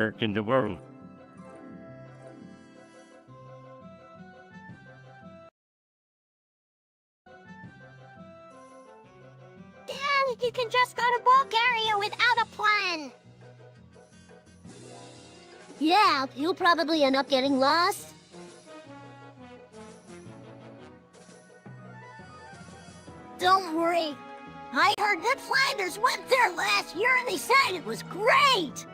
in the world. Dad, you can just go to Bulgaria without a plan. Yeah, you'll probably end up getting lost. Don't worry. I heard that Flanders went there last year and they said it was great.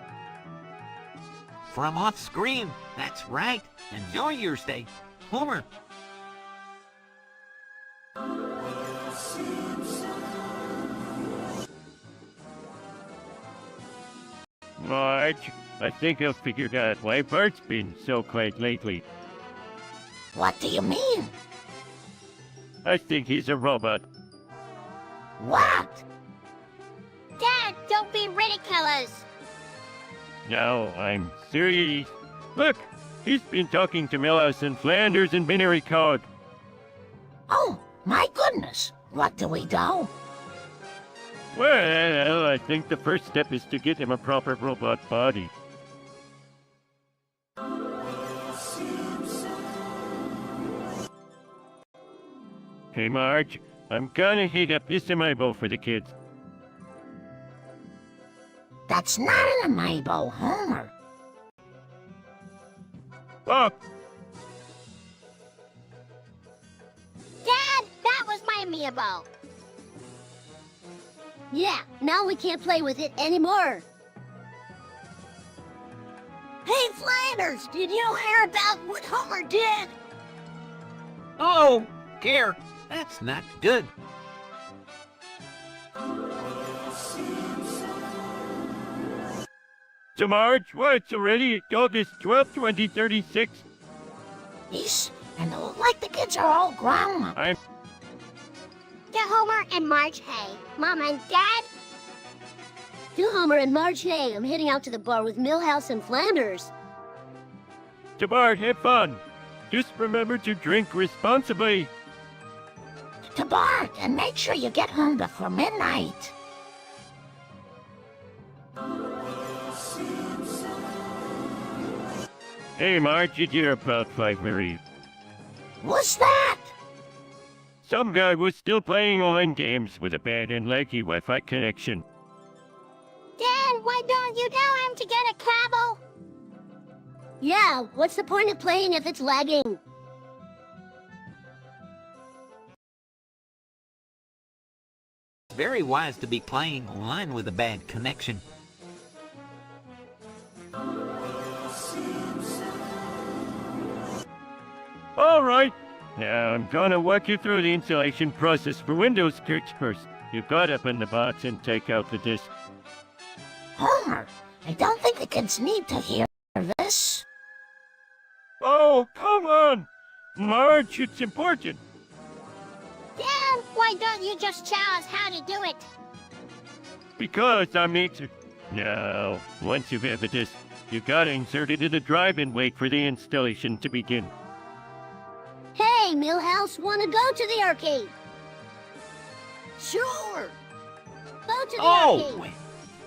From off screen, that's right. Enjoy your stay. Homer. Marge, I think I've figured out why Bart's been so quiet lately. What do you mean? I think he's a robot. What? Dad, don't be ridiculous. No, I'm serious. Look, he's been talking to Millhouse and Flanders in binary code. Oh, my goodness. What do we do? Well, I think the first step is to get him a proper robot body. Hey, Marge, I'm gonna heat up this amiibo for the kids. That's not an amiibo, Homer. Oh, Dad, that was my amiibo. Yeah, now we can't play with it anymore. Hey, Flanders, did you hear about what Homer did? Oh, Care. That's not good. so Marge, what's already August 12th, 2036? Yeesh, and it look like the kids are all grown up. I'm... To Homer and Marge, hey. Mom and Dad? To Homer and Marge, hey, I'm heading out to the bar with Millhouse and Flanders. To Bart, have fun. Just remember to drink responsibly. To Bart, and make sure you get home before midnight. Hey, Marge, did you hear about 5 Marie? What's that? Some guy was still playing online games with a bad and laggy Wi-Fi connection. Dad, why don't you tell him to get a cable? Yeah, what's the point of playing if it's lagging? It's very wise to be playing online with a bad connection. All right. Now I'm gonna walk you through the installation process for Windows Search first. You gotta open the box and take out the disk. Homer, I don't think the kids need to hear this. Oh, come on! Marge, it's important. Dad, why don't you just tell us how to do it? Because I'm Now, once you have the disk, you gotta insert it in the drive and wait for the installation to begin. Hey, Millhouse, wanna go to the arcade? Sure. Go to the Oh, arcade. wait.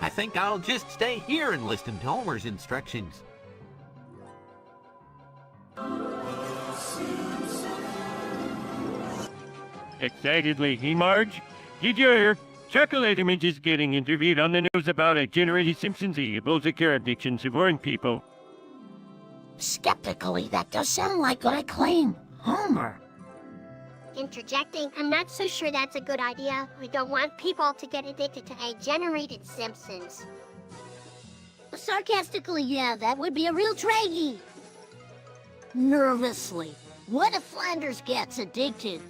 I think I'll just stay here and listen to Homer's instructions. Excitedly, he Marge. Did you hear? Chocolate Image is getting interviewed on the news about a generated Simpsons evils of care addictions to foreign people. Skeptically, that does sound like what I claim. Homer. Interjecting, I'm not so sure that's a good idea. We don't want people to get addicted to a-generated Simpsons. Sarcastically, yeah, that would be a real tragedy. Nervously. What if Flanders gets addicted?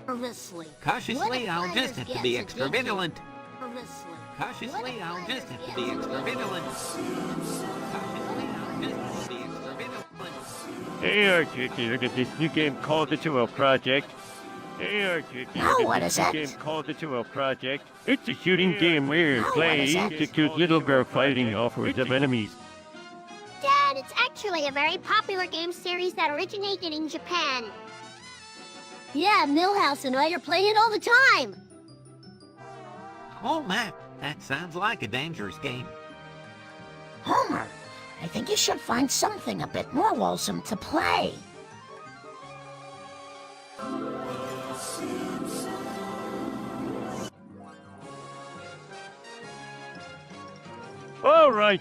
Nervously. Cautiously, I'll just have to be extra vigilant. Nervously. Cautiously, I'll just have to be extra vigilant. Cautiously, I'll just have to be extra vigilant. Hey, Archie, look at this new game called the 2 Project. Hey, Archie, Now look what at is this that? new game called the 2 Project. It's a shooting game where you Now what play is that? the cute little girl fighting offers of enemies. Dad, it's actually a very popular game series that originated in Japan. Yeah, Millhouse and I are playing it all the time. Oh, Matt, that sounds like a dangerous game. Homer, I think you should find something a bit more wholesome to play. All right,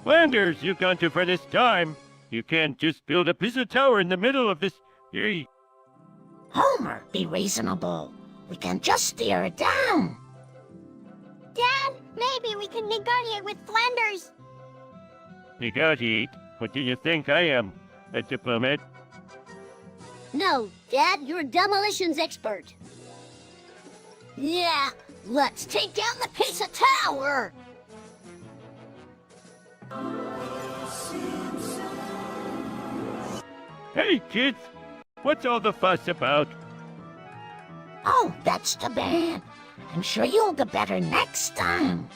Flanders, you've gone too far this time. You can't just build a piece of tower in the middle of this. Hey, Homer, be reasonable. We can just steer it down. Dad, maybe we can negotiate with Flanders. negotiate. What do you think I am? A diplomat? No, Dad, you're a demolitions expert. Yeah, let's take down the piece of tower. Hey, kids, what's all the fuss about? Oh, that's too bad. I'm sure you'll do better next time.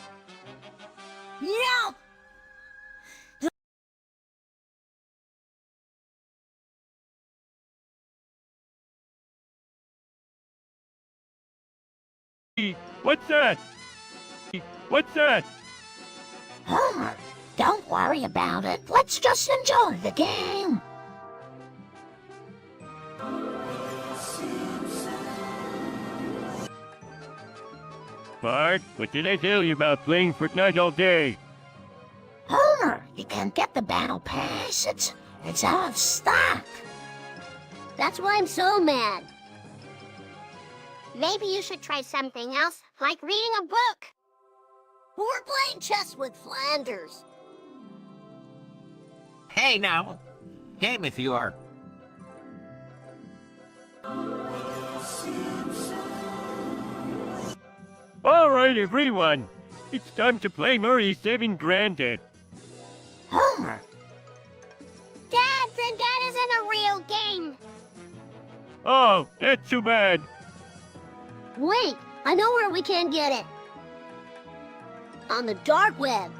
Yeah. What's that? What's that? Homer, don't worry about it. Let's just enjoy the game. Bart, what did I tell you about playing Fortnite all day? Homer, you can't get the battle pass. It's out of stock. That's why I'm so mad. Maybe you should try something else, like reading a book. We're playing chess with Flanders. Hey now, game if you are. All right, everyone. It's time to play Murray Saving Granddad. Homer, Dad, then that isn't a real game. Oh, that's too bad. Wait, I know where we can get it. On the dark web.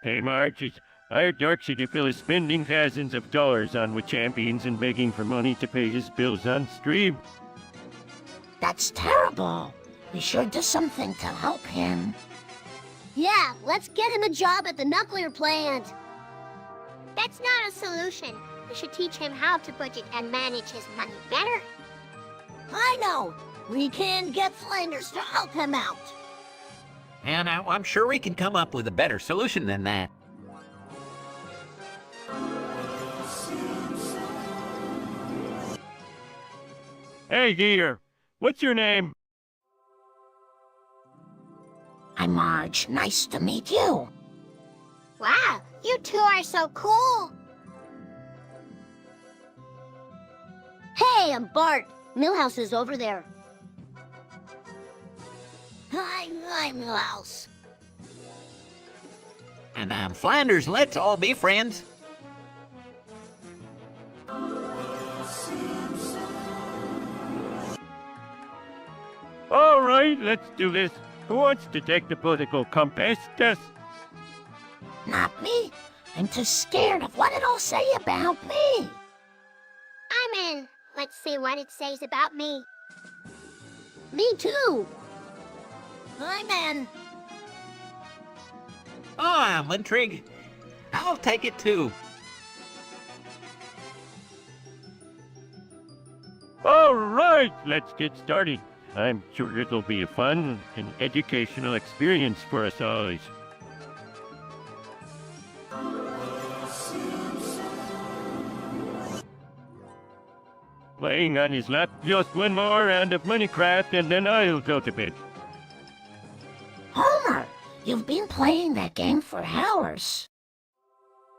Hey, Marge, I heard Darkseid Phil is spending thousands of dollars on with champions and begging for money to pay his bills on stream. that's terrible. We should do something to help him. Yeah, let's get him a job at the nuclear plant. That's not a solution. We should teach him how to budget and manage his money better. I know. We can get Flanders to help him out. And I'm sure we can come up with a better solution than that. Hey, dear, what's your name? I'm Marge. Nice to meet you. Wow, you two are so cool. Hey, I'm Bart. Millhouse is over there. Hi, I'm Mouse. And I'm Flanders. Let's all be friends. All right, let's do this. Who wants to take the political compass test? Not me. I'm too scared of what it'll say about me. I'm in. Let's see what it says about me. Me too. I'm in. Oh, I'm intrigued. I'll take it too. All right, let's get started. I'm sure it'll be a fun and educational experience for us all. Playing on his lap, just one more round of Minecraft and then I'll go to bed. Homer, you've been playing that game for hours.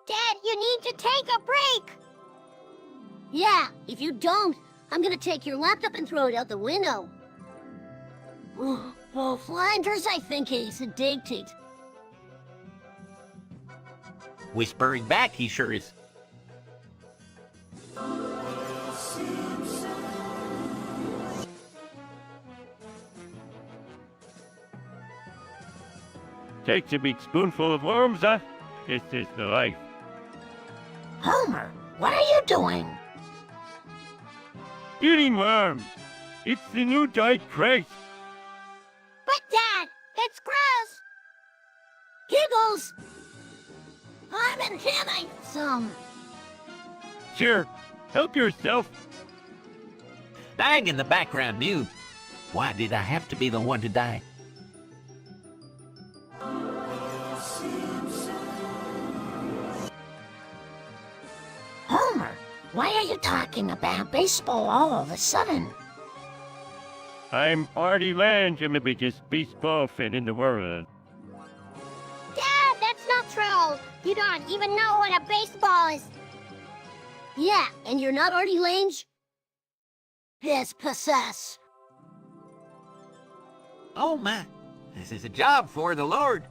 Dad, you need to take a break. Yeah, if you don't, I'm gonna take your laptop and throw it out the window. Well, Flanders, I think he's addicted. Whispering back, he sure is. Takes a big spoonful of worms, huh? This is the life. Homer, what are you doing? Eating worms. It's the new dyed Christ. But Dad, that's gross. Giggles. I'm inhaling some. Sure, help yourself. Dying in the background nude. Why did I have to be the one to die? Homer, why are you talking about baseball all of a sudden? I'm Artie Lange. I'm the biggest baseball fan in the world. Dad, that's not true. You don't even know what a baseball is. Yeah, and you're not Artie Lange? Yes, possess. Oh my, this is a job for the Lord.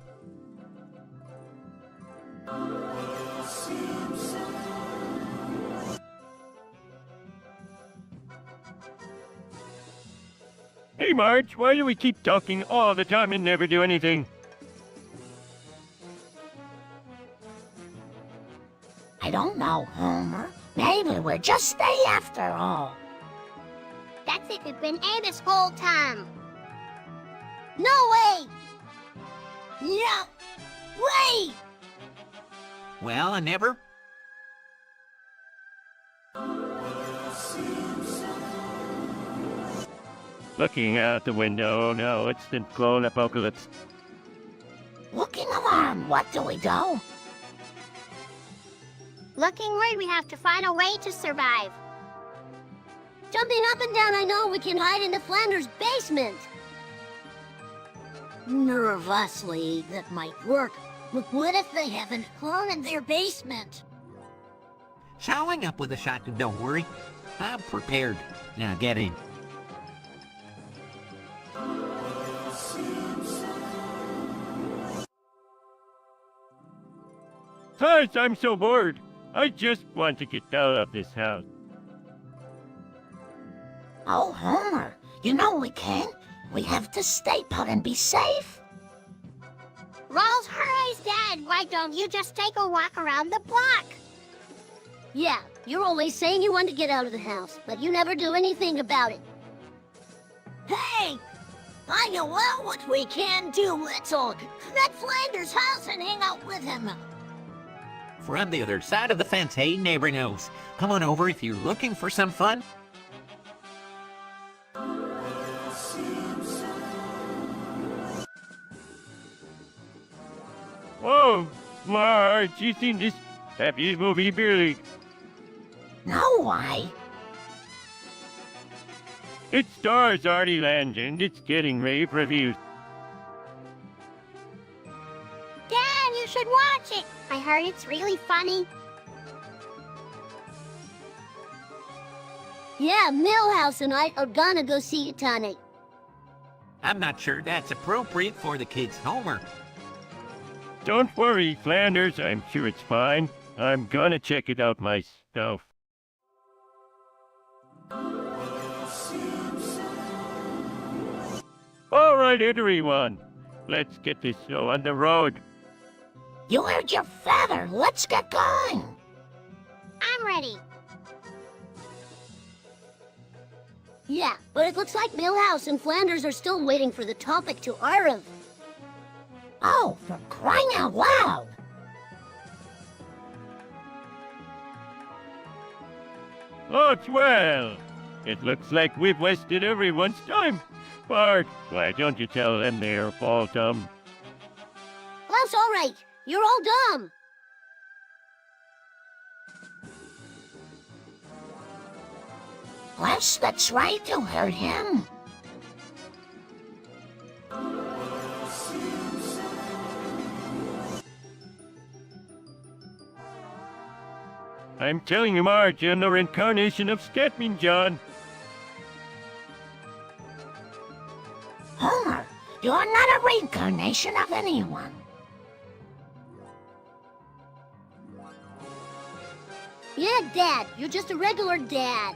Hey, Marge, why do we keep talking all the time and never do anything? I don't know, Homer. Maybe we're just A after all. That's it, we've been A this whole time. No way! Yeah, way! Well, I never. Looking out the window, no, it's the clone apocalypse. Looking alarm, what do we do? Looking worried, we have to find a way to survive. Jumping up and down, I know we can hide in the Flanders basement. Nervously, that might work. But what if they have a clone in their basement? Showing up with a shotgun, don't worry. I'm prepared. Now get in. Guys, I'm so bored. I just want to get out of this house. Oh, Homer, you know we can. We have to stay put and be safe. Rolls hurries, Dad. Why don't you just take a walk around the block? Yeah, you're always saying you want to get out of the house, but you never do anything about it. Hey! I know well what we can do, Little. At Flanders' house and hang out with him. From the other side of the fence, hey, neighbor knows. Come on over if you're looking for some fun. Whoa, Marge, you seen this happy movie, Billy? No, why? It stars Artie Lange and it's getting rave reviews. Dad, you should watch it. I heard it's really funny. Yeah, Millhouse and I are gonna go see it tonight. I'm not sure that's appropriate for the kids' Homer. Don't worry, Flanders, I'm sure it's fine. I'm gonna check it out myself. All right, everyone. Let's get this show on the road. You heard your father. Let's get going. I'm ready. Yeah, but it looks like Millhouse and Flanders are still waiting for the topic to arrive. Oh, for crying out loud. Oh, well. It looks like we've wasted everyone's time. Bart, why don't you tell them they're all dumb? That's all right. You're all dumb. Yes, that's right. You heard him. I'm telling you, Marge, you're the reincarnation of Scatman John. Homer, you're not a reincarnation of anyone. Yeah, Dad. You're just a regular dad.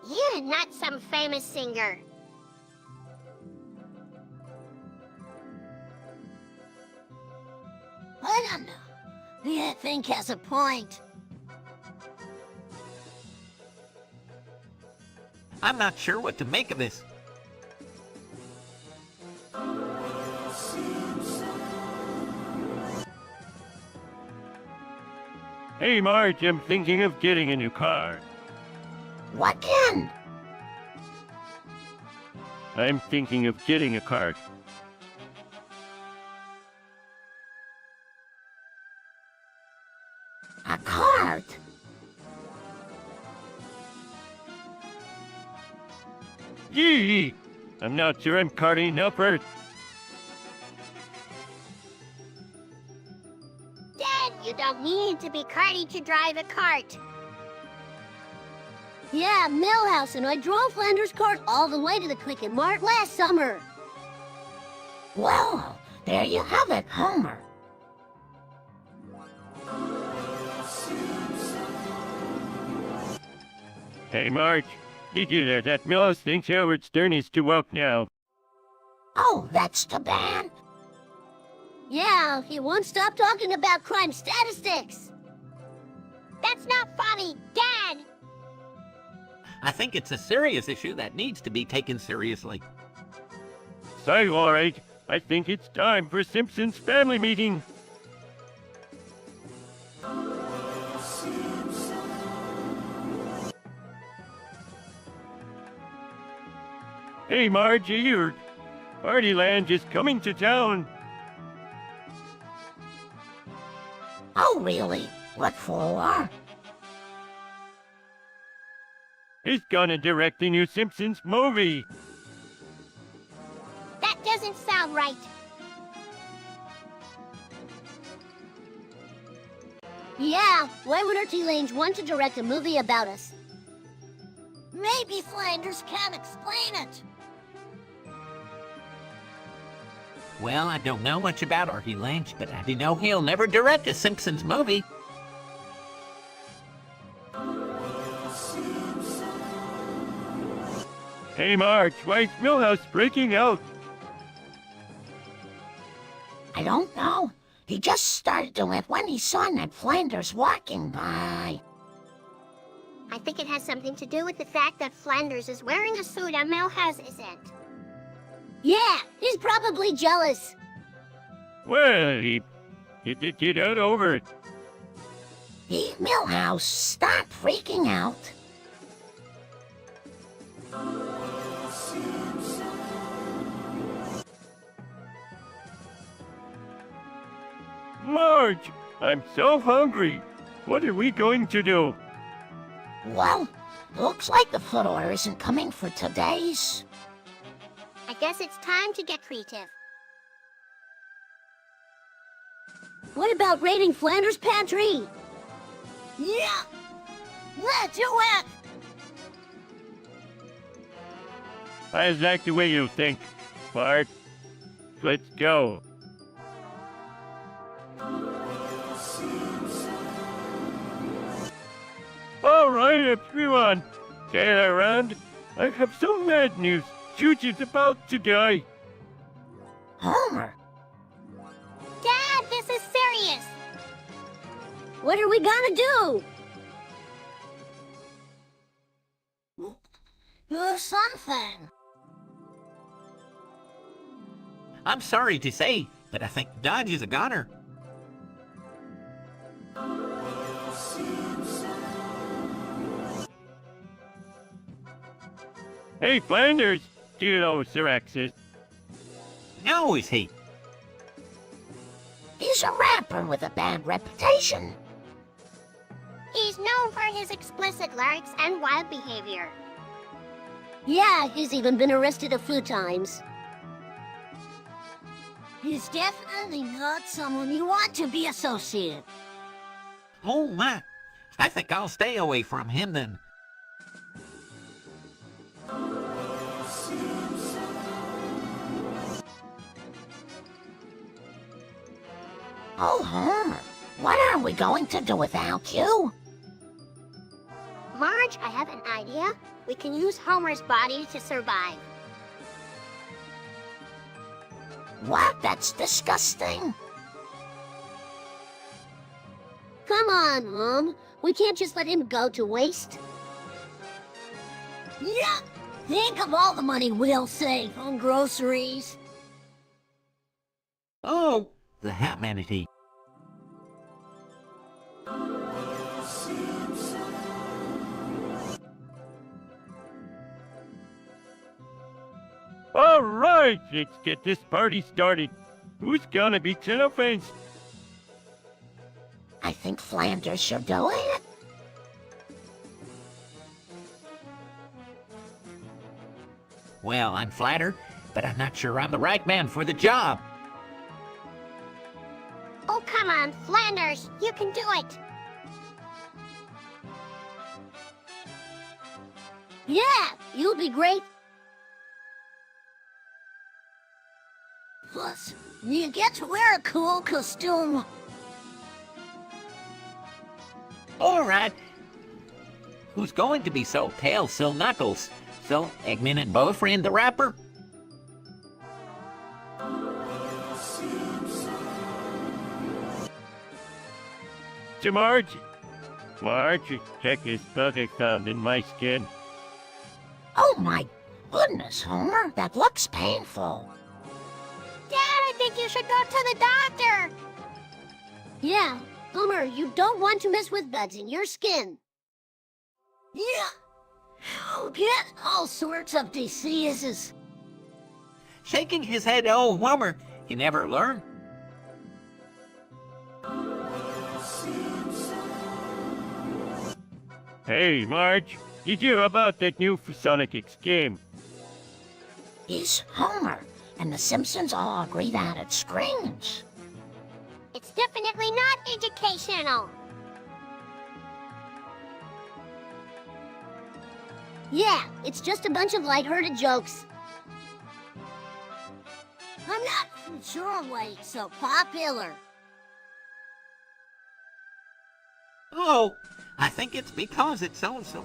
You're not some famous singer. I don't know. Yeah, think has a point. I'm not sure what to make of this. Hey, Marge, I'm thinking of getting a new car. What can? I'm thinking of getting a car. A cart? Yee! I'm not sure I'm carting enough for... Dad, you don't need to be carty to drive a cart. Yeah, Millhouse and I drove Flanders' cart all the way to the Quick Mart last summer. Well, there you have it, Homer. Hey, Marge, did you hear that Milhouse thinks Howard Stern is too woke now? Oh, that's too bad. Yeah, he won't stop talking about crime statistics. That's not funny, Dad! I think it's a serious issue that needs to be taken seriously. So, alright, I think it's time for Simpson's family meeting. Hey, Marge, your Partyland is coming to town. Oh, really? What for? He's gonna direct the new Simpsons movie. That doesn't sound right. Yeah, why would our Lange want to direct a movie about us? Maybe Flanders can explain it. Well, I don't know much about Artie Lange, but I do know he'll never direct a Simpsons movie. Hey, Marge, why is Milhouse breaking out? I don't know. He just started doing it when he saw Ned Flanders walking by. I think it has something to do with the fact that Flanders is wearing a suit and Millhouse isn't. Yeah, he's probably jealous. Well, he did get out over it. Hey, Millhouse, stop freaking out. Marge, I'm so hungry. What are we going to do? Well, looks like the foot order isn't coming for today's. I guess it's time to get creative. What about raiding Flanders' pantry? Yeah! Let's do it! I like the way you think, Bart. Let's go. All right, everyone, gather around. I have some bad news. Chooch is about to die. Homer, Dad, this is serious! What are we gonna do? Something. I'm sorry to say, but I think Dodge is a goner. Hey, Flanders, do you know Sir Axis? No, is he? he's a rapper with a bad reputation. He's known for his explicit lyrics and wild behavior. Yeah, he's even been arrested a few times. He's definitely not someone you want to be associated. Oh my. I think I'll stay away from him then. Oh, Homer, what are we going to do without you? Marge, I have an idea. We can use Homer's body to survive. What? That's disgusting. Come on, Mom. We can't just let him go to waste. Yeah, think of all the money we'll save on groceries. Oh, the hat manatee. All right, let's get this party started. Who's gonna be cellophane? I think Flanders should do it. Well, I'm flattered, but I'm not sure I'm the right man for the job. Oh, come on, Flanders. You can do it. Yeah, you'll be great. Plus, you get to wear a cool costume. All right. Who's going to be so pale, so Knuckles? So, Eggman and boyfriend the rapper? To Marge. Marge, check this bug I found in my skin. Oh my goodness, Homer, that looks painful. Dad, I think you should go to the doctor. Yeah, Homer, you don't want to mess with bugs in your skin. Yeah, you'll get all sorts of diseases. Shaking his head, oh, Homer, you never learn. Hey, Marge, did you hear about that new Sonic X game? He's Homer, and the Simpsons all agree that it screams. It's definitely not educational. Yeah, it's just a bunch of lighthearted jokes. I'm not sure why it's so popular. Oh, I think it's because it's so-and-so.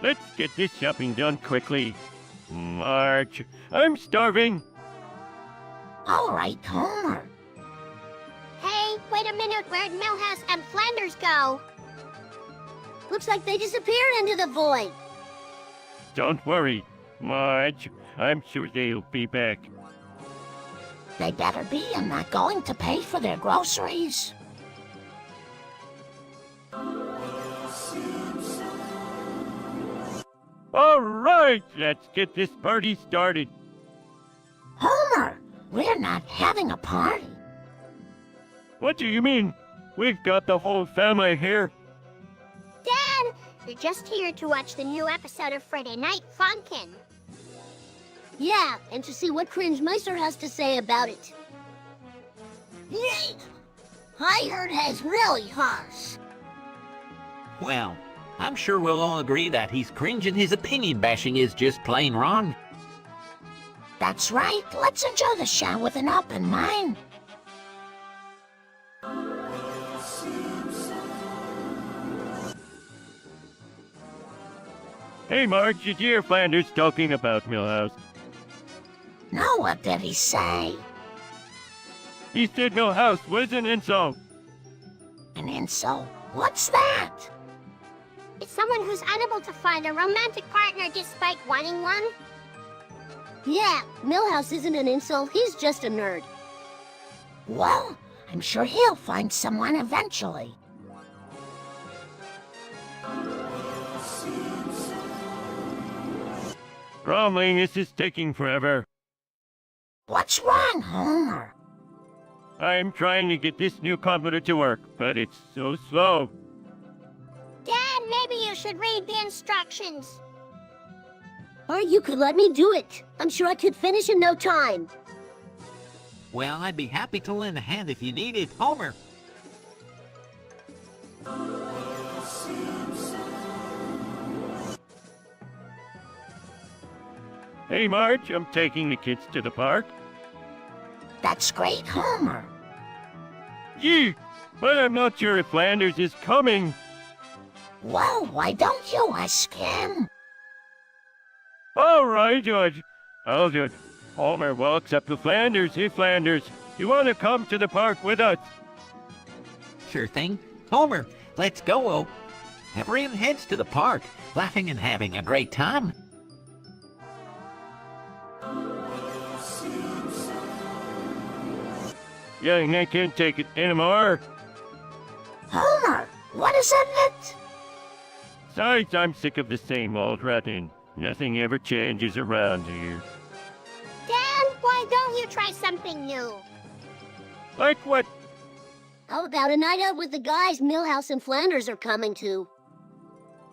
Let's get this shopping done quickly. Marge, I'm starving. All right, Homer. Hey, wait a minute, where'd Millhouse and Flanders go? Looks like they disappeared into the void. Don't worry, Marge. I'm sure they'll be back. They better be. I'm not going to pay for their groceries. All right, let's get this party started. Homer, we're not having a party. What do you mean? We've got the whole family here. Dad, you're just here to watch the new episode of Friday Night Funkin'. Yeah, and to see what Cringe Meister has to say about it. Yay! I heard it's really harsh. Well, I'm sure we'll all agree that he's cringe and his opinion bashing is just plain wrong. That's right. Let's enjoy the show with an open mind. Hey, Marge, did you hear Flanders talking about Millhouse? No, what did he say? He said Millhouse was an insult. An insult? What's that? It's someone who's unable to find a romantic partner despite wanting one. Yeah, Millhouse isn't an insult, he's just a nerd. Well, I'm sure he'll find someone eventually. Bromley, this is taking forever. What's wrong, Homer? I'm trying to get this new computer to work, but it's so slow. Dad, maybe you should read the instructions. Or you could let me do it. I'm sure I could finish in no time. Well, I'd be happy to lend a hand if you need it, Homer. Hey, Marge, I'm taking the kids to the park. That's great, Homer. Yee, but I'm not sure if Flanders is coming. Well, why don't you ask him? All right, George. I'll do it. Homer walks up to Flanders. Hey, Flanders, you want to come to the park with us? Sure thing. Homer, let's go. Everyone heads to the park, laughing and having a great time. Yeah, I can't take it anymore. Homer, what is in it? Besides, I'm sick of the same old routine. Nothing ever changes around here. Dad, why don't you try something new? Like what? How about a night out with the guys Millhouse and Flanders are coming to?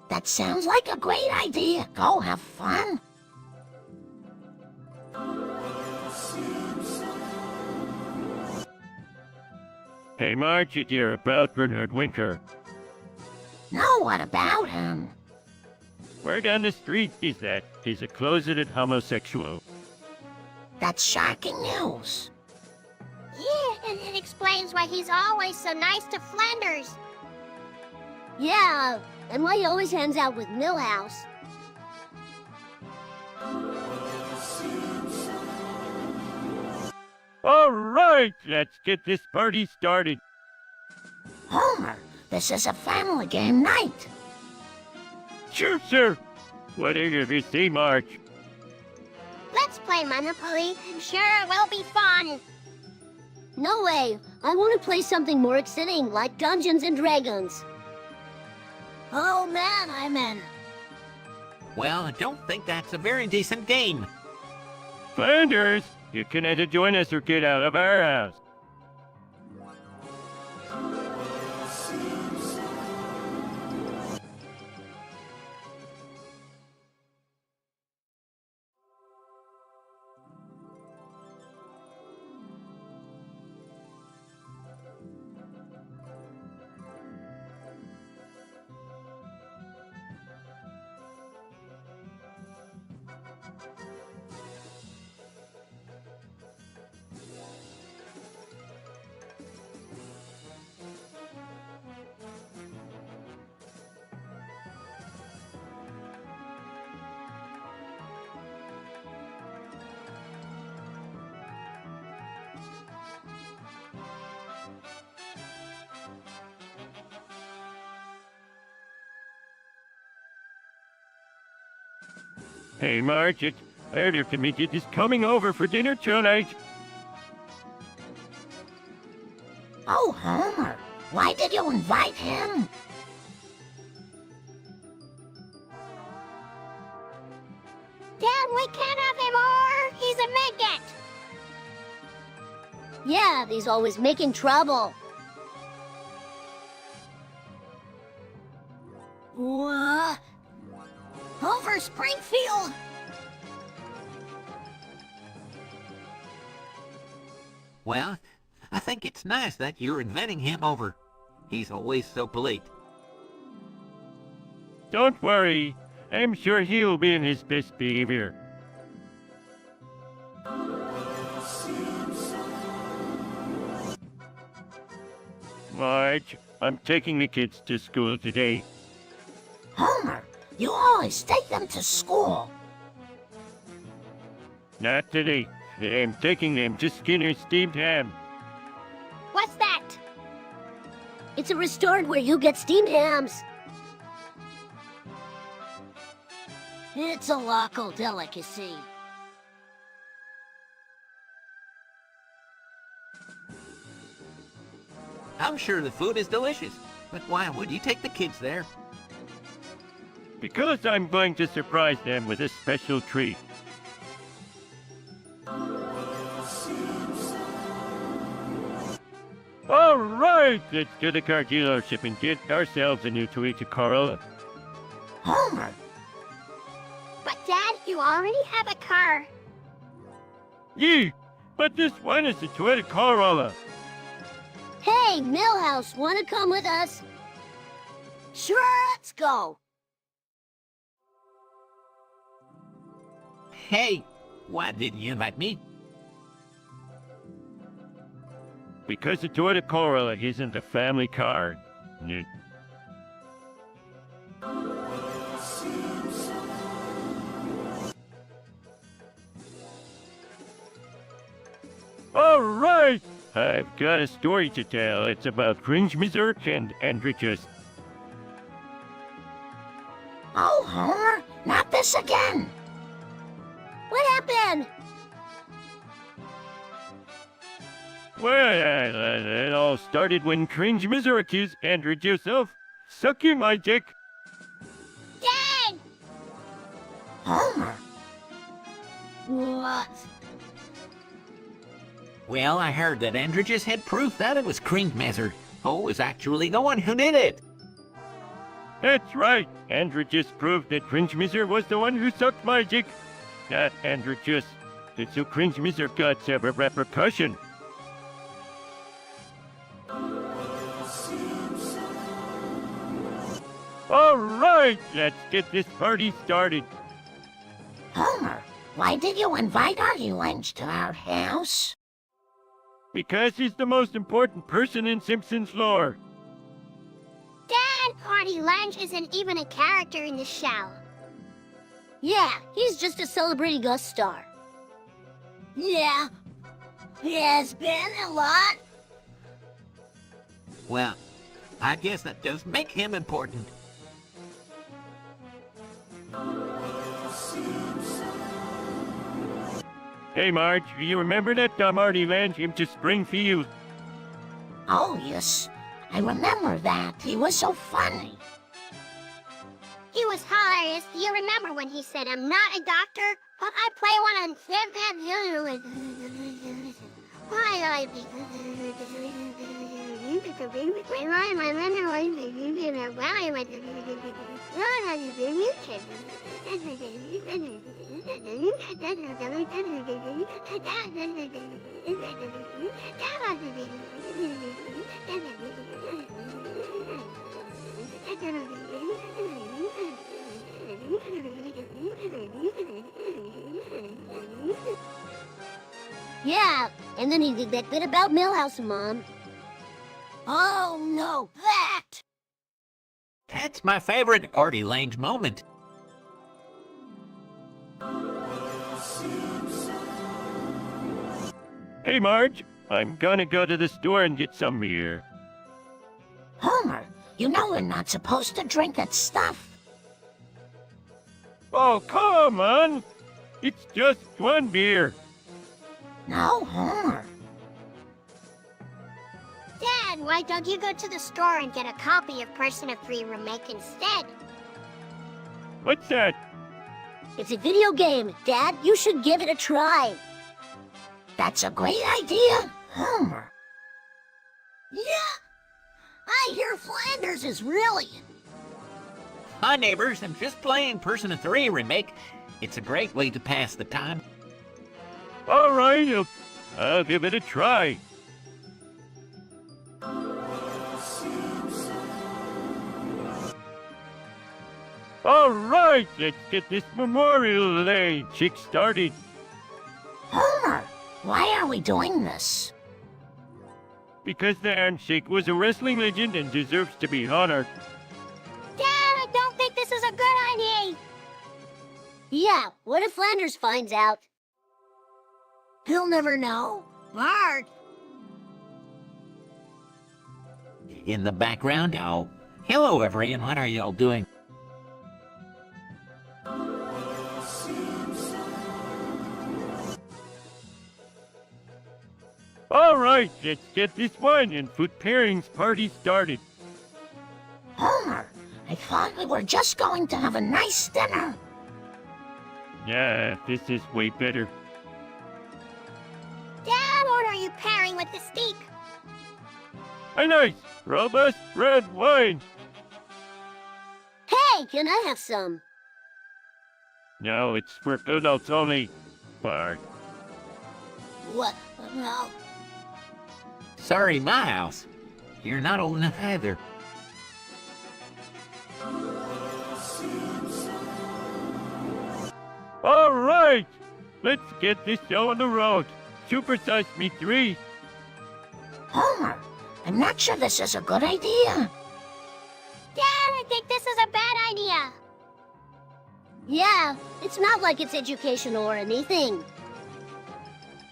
That sounds like a great idea. Go have fun. Hey, Marge, you hear about Bernard Winker? No, what about him? Word on the street is that he's a closeted homosexual. That's shocking news. Yeah, and it explains why he's always so nice to Flanders. Yeah, and why he always hangs out with Millhouse. All right, let's get this party started. Homer, this is a family game night. Sure, sir. Whatever you say, Marge. Let's play Monopoly. I'm sure it will be fun. No way. I want to play something more exciting, like Dungeons and Dragons. Oh man, I'm in. Well, I don't think that's a very decent game. Flanders, you can either join us or get out of our house. Hey, Marge, it's better to meet you just coming over for dinner tonight. Oh, Homer, why did you invite him? Dad, we can't have him or he's a maggot. Yeah, he's always making trouble. What? Over Springfield? Well, I think it's nice that you're inviting him over. He's always so polite. Don't worry. I'm sure he'll be in his best behavior. Marge, I'm taking the kids to school today. Homer, you always take them to school. Not today. I'm taking them to Skinner's Steamed Ham. What's that? It's a restaurant where you get steamed hams. It's a local delicacy. I'm sure the food is delicious, but why would you take the kids there? Because I'm going to surprise them with a special treat. All right, let's go to the car dealership and get ourselves a new Toyota Corolla. Homer, But Dad, you already have a car. Yeah, but this one is a Toyota Corolla. Hey, Millhouse, wanna come with us? Sure, let's go. Hey, why didn't you invite me? Because the Toyota Corolla isn't a family car. N- All right, I've got a story to tell. It's about Cringe Misert and Andrichus. Oh, Homer, not this again. What happened? Well, it all started when Cringe Misert accused Andrichus of sucking my dick. Dad! Homer, What? Well, I heard that Andrichus had proof that it was Cringe Misert who was actually the one who did it. That's right. Andrichus proved that Cringe Misert was the one who sucked my dick. Not Andrichus. So Cringe Misert got several repercussion. All right, let's get this party started. Homer, why did you invite Artie to our house? Because he's the most important person in Simpsons lore. Dad, Artie Lange isn't even a character in the show. Yeah, he's just a celebrity guest star. Yeah, he has been a lot. Well, I guess that does make him important. Hey, Marge, you remember that dumb Artie Lange came to Springfield? Oh, yes, I remember that. He was so funny. He was hilarious. Do you remember when he said, "I'm not a doctor, but I play one on Why Yeah, and then he did that bit about Millhouse, Mom. Oh, no, that! That's my favorite Artie Lange moment. Hey, Marge, I'm gonna go to the store and get some beer. Homer, you know we're not supposed to drink that stuff. Oh, come on! It's just one beer. No, Homer. Dad, why don't you go to the store and get a copy of Persona 3 Remake instead? What's that? It's a video game. Dad, you should give it a try. That's a great idea, Homer. Yeah, I hear Flanders is really... Hi, neighbors. I'm just playing Persona 3 Remake. It's a great way to pass the time. All right, I'll give it a try. All right, let's get this Memorial Day chick started. Homer, why are we doing this? Because the handshake was a wrestling legend and deserves to be honored. Dad, I don't think this is a good idea. Yeah, what if Flanders finds out? He'll never know. Bart! In the background, oh, hello everyone, what are y'all doing? All right, let's get this wine and food pairings party started. Homer, I thought we were just going to have a nice dinner. Yeah, this is way better. Dad, what are you pairing with the steak? A nice, robust red wine. Hey, can I have some? No, it's for adults only. Bart. What? No. Sorry, my house. You're not old enough either. All right, let's get this show on the road. Super Size Me 3. Homer, I'm not sure this is a good idea. Dad, I think this is a bad idea. Yeah, it's not like it's educational or anything.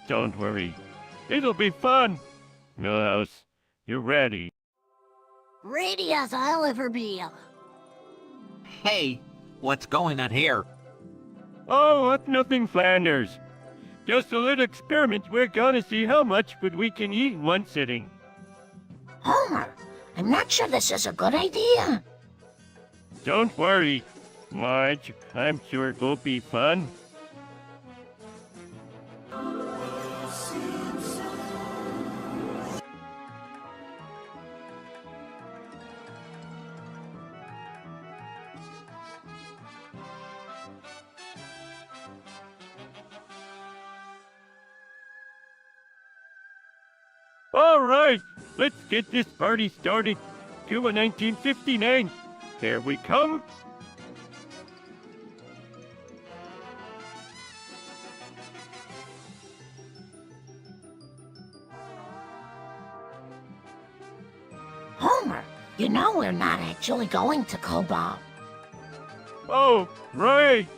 Don't worry. It'll be fun. Millhouse, you ready? Ready as I'll ever be. Hey, what's going on here? Oh, what nothing, Flanders. Just a little experiment. We're gonna see how much food we can eat in one sitting. Homer, I'm not sure this is a good idea. Don't worry, Marge. I'm sure it will be fun. All right, let's get this party started. Cuba 1959. Here we come. Homer, you know we're not actually going to Cuba. Oh, right.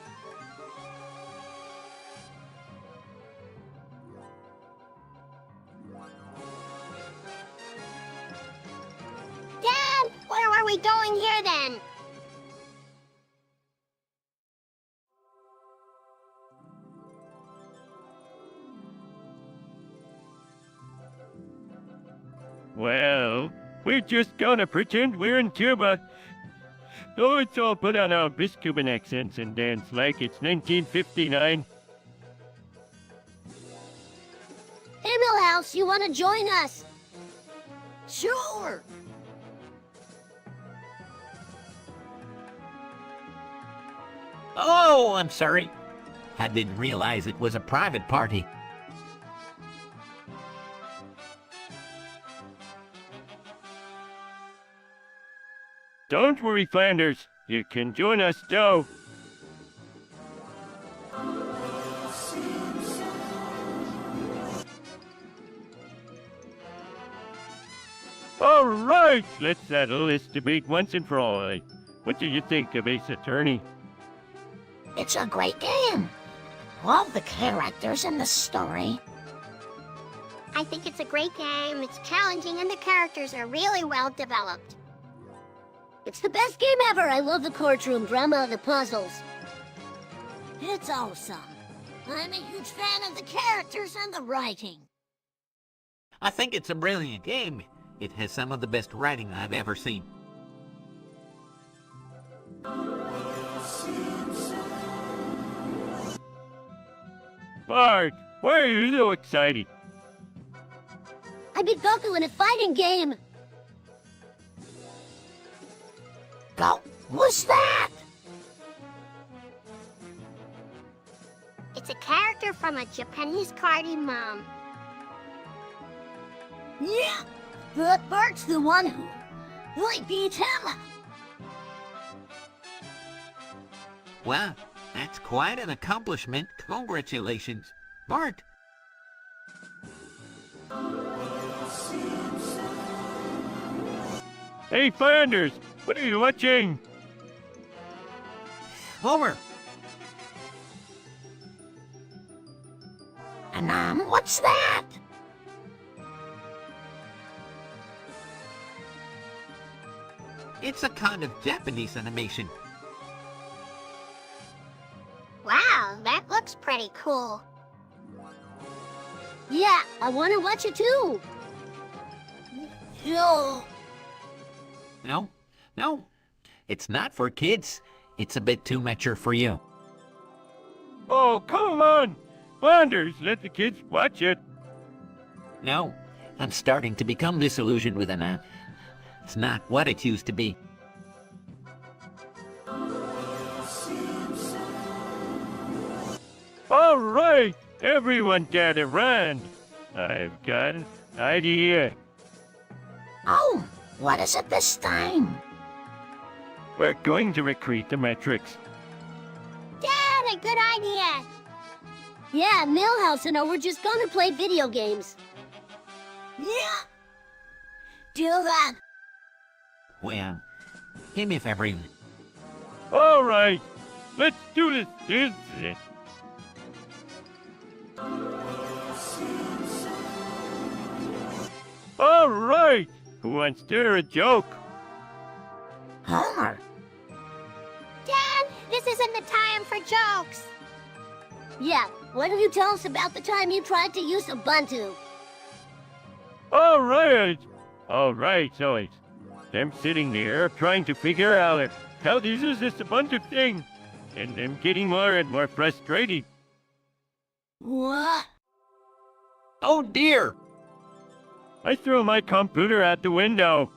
Dad, where are we going here then? Well, we're just gonna pretend we're in Cuba. Oh, let's all put on our best Cuban accents and dance like it's 1959. Hey, Millhouse, you want to join us? Sure. Oh, I'm sorry. I didn't realize it was a private party. Don't worry, Flanders. You can join us, though. All right, let's settle this debate once and for all. What do you think of Ace Attorney? It's a great game. Love the characters in the story. I think it's a great game. It's challenging and the characters are really well developed. It's the best game ever. I love the courtroom drama, the puzzles. It's awesome. I'm a huge fan of the characters and the writing. I think it's a brilliant game. It has some of the best writing I've ever seen. Bart, why are you so excited? I beat Goku in a fighting game. Go, who's that? It's a character from a Japanese cartoon, Mom. Yeah, but Bart's the one who I beat him. Well, that's quite an accomplishment. Congratulations, Bart. Hey, Flanders, what are you watching? Homer, And what's that? it's a kind of Japanese animation. Wow, that looks pretty cool. Yeah, I want to watch it too. No. No, it's not for kids. It's a bit too mature for you. Oh, come on! Flanders, let the kids watch it. No, I'm starting to become disillusioned with it now. It's not what it used to be. All right, everyone gather round. I've got an idea. Oh, what is it this time? We're going to recreate the Matrix. Dad, a good idea. Yeah, Millhouse and I were just gonna play video games. Yeah. Do that. Well, give me a favor. All right, let's do this. This is it. All right. Who wants to hear a joke? Homer. Dad, this isn't the time for jokes. Yeah, why don't you tell us about the time you tried to use Ubuntu? All right. All right, so it's them sitting there trying to figure out how to use this Ubuntu thing, and them getting more and more frustrated. What? Oh dear! I threw my computer out the window.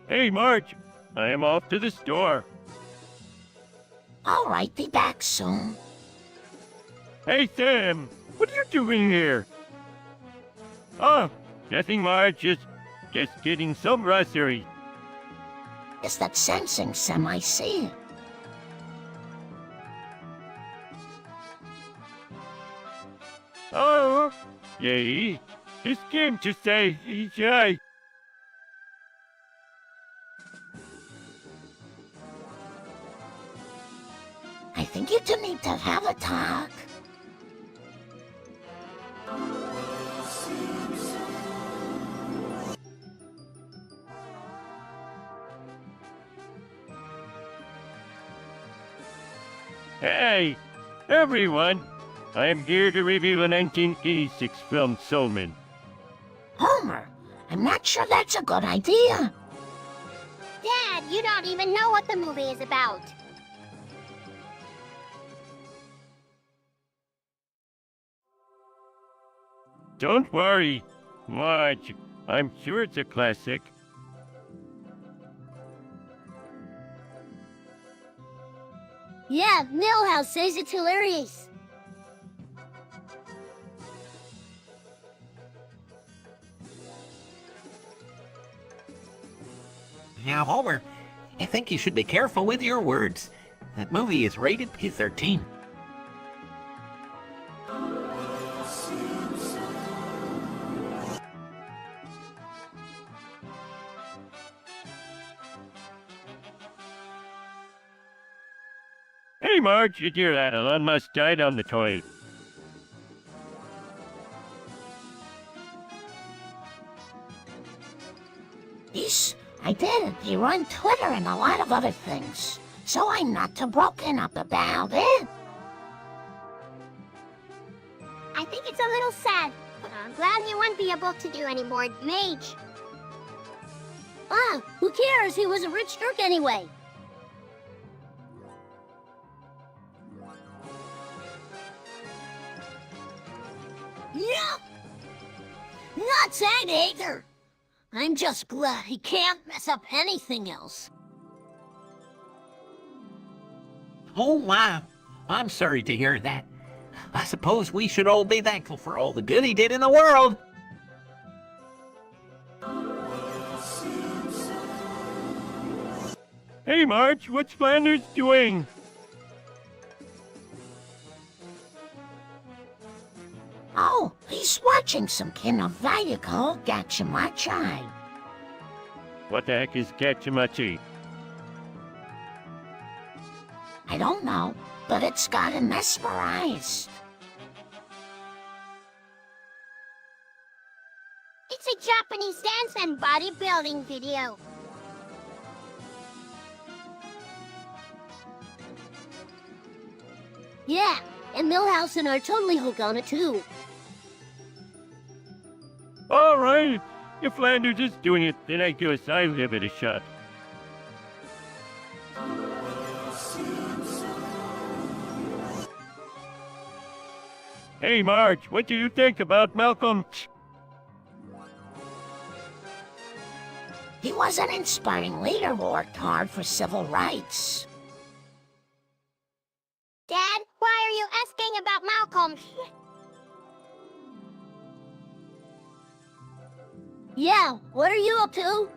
Hey, Marge, I am off to the store. All right, be back soon. Hey, Sam, what are you doing here? Oh, nothing, Marge, just getting some groceries. Is that sensing Sam I see? Oh, yay. This came to say hi. I think you two need to have a talk. Hey, everyone. I am here to review the 1986 film Soulman. Homer, I'm not sure that's a good idea. Dad, you don't even know what the movie is about. Don't worry, Marge. I'm sure it's a classic. Yeah, Millhouse says it's hilarious. Now, Homer, I think you should be careful with your words. That movie is rated P-13. Hey, Marge, did you hear that? Elon Musk died on the toilet. Yes, I did. You run Twitter and a lot of other things. So I'm not too broken up about it. I think it's a little sad, but I'm glad he won't be able to do any more mage. Ah, who cares? He was a rich jerk anyway. Yeah. Not sad either. I'm just glad he can't mess up anything else. Oh, wow. I'm sorry to hear that. I suppose we should all be thankful for all the good he did in the world. Hey, Marge, what's Flanders doing? Oh, he's watching some kind of video called Gachamachi. What the heck is Gachamachi? I don't know, but it's got him mesmerized. It's a Japanese dance and bodybuilding video. Yeah, and Millhausen are totally hooked on it too. All right, if Flanders is doing it, then I guess I'll give it a shot. Hey, Marge, what do you think about Malcolm? He was an inspiring leader who worked hard for civil rights. Dad, why are you asking about Malcolm? Yeah, what are you up to?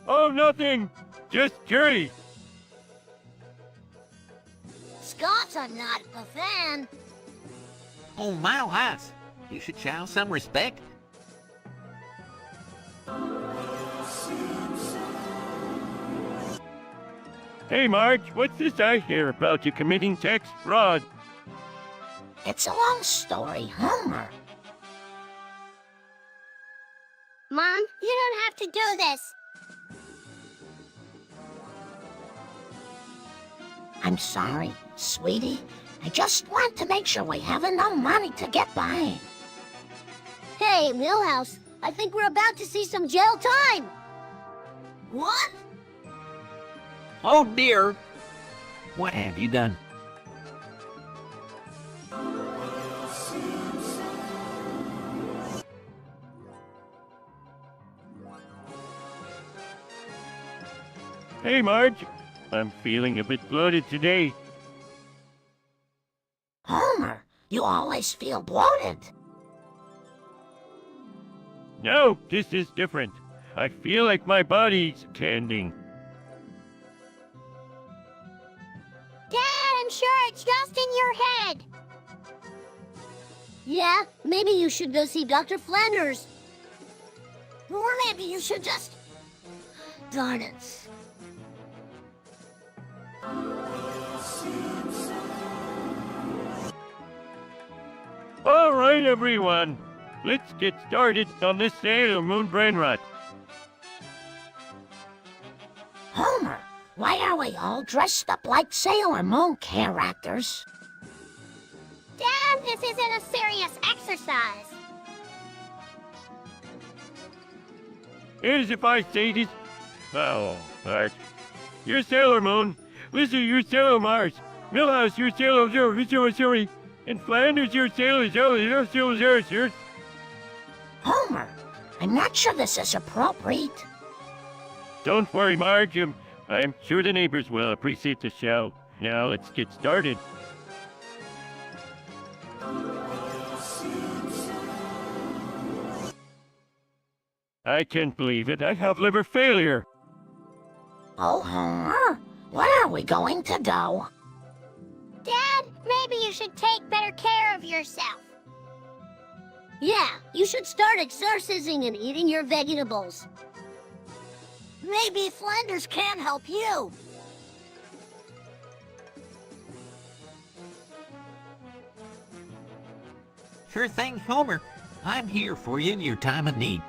Oh, nothing. Just curious. Scots, I'm not a fan. Oh, my house. You should show some respect. Hey, Marge, what's this I hear about you committing tax fraud? It's a long story, Homer. Mom, you don't have to do this. I'm sorry, sweetie. I just want to make sure we have enough money to get by. Hey, Millhouse, I think we're about to see some jail time. What? Oh dear! What have you done? Hey, Marge, I'm feeling a bit bloated today. Homer, you always feel bloated. No, this is different. I feel like my body's tending. Dad, I'm sure it's just in your head. Yeah, maybe you should go see Dr. Flanders. Or maybe you should just... Darn it. All right, everyone. Let's get started on this Sailor Moon brain rot. Homer, why are we all dressed up like Sailor Moon characters? Dad, this isn't a serious exercise. As if I say this... Oh, Bart. You're Sailor Moon. Lizzie, you're Sailor Mars. Millhouse, you're Sailor Zero, and Flanders, you're Sailor Zero. Homer, I'm not sure this is appropriate. Don't worry, Marge. I'm sure the neighbors will appreciate the show. Now let's get started. I can't believe it. I have liver failure. Oh, Homer, what are we going to do? Dad, maybe you should take better care of yourself. Yeah, you should start exercising and eating your vegetables. Maybe Flanders can help you. Sure thing, Homer. I'm here for you in your time of need.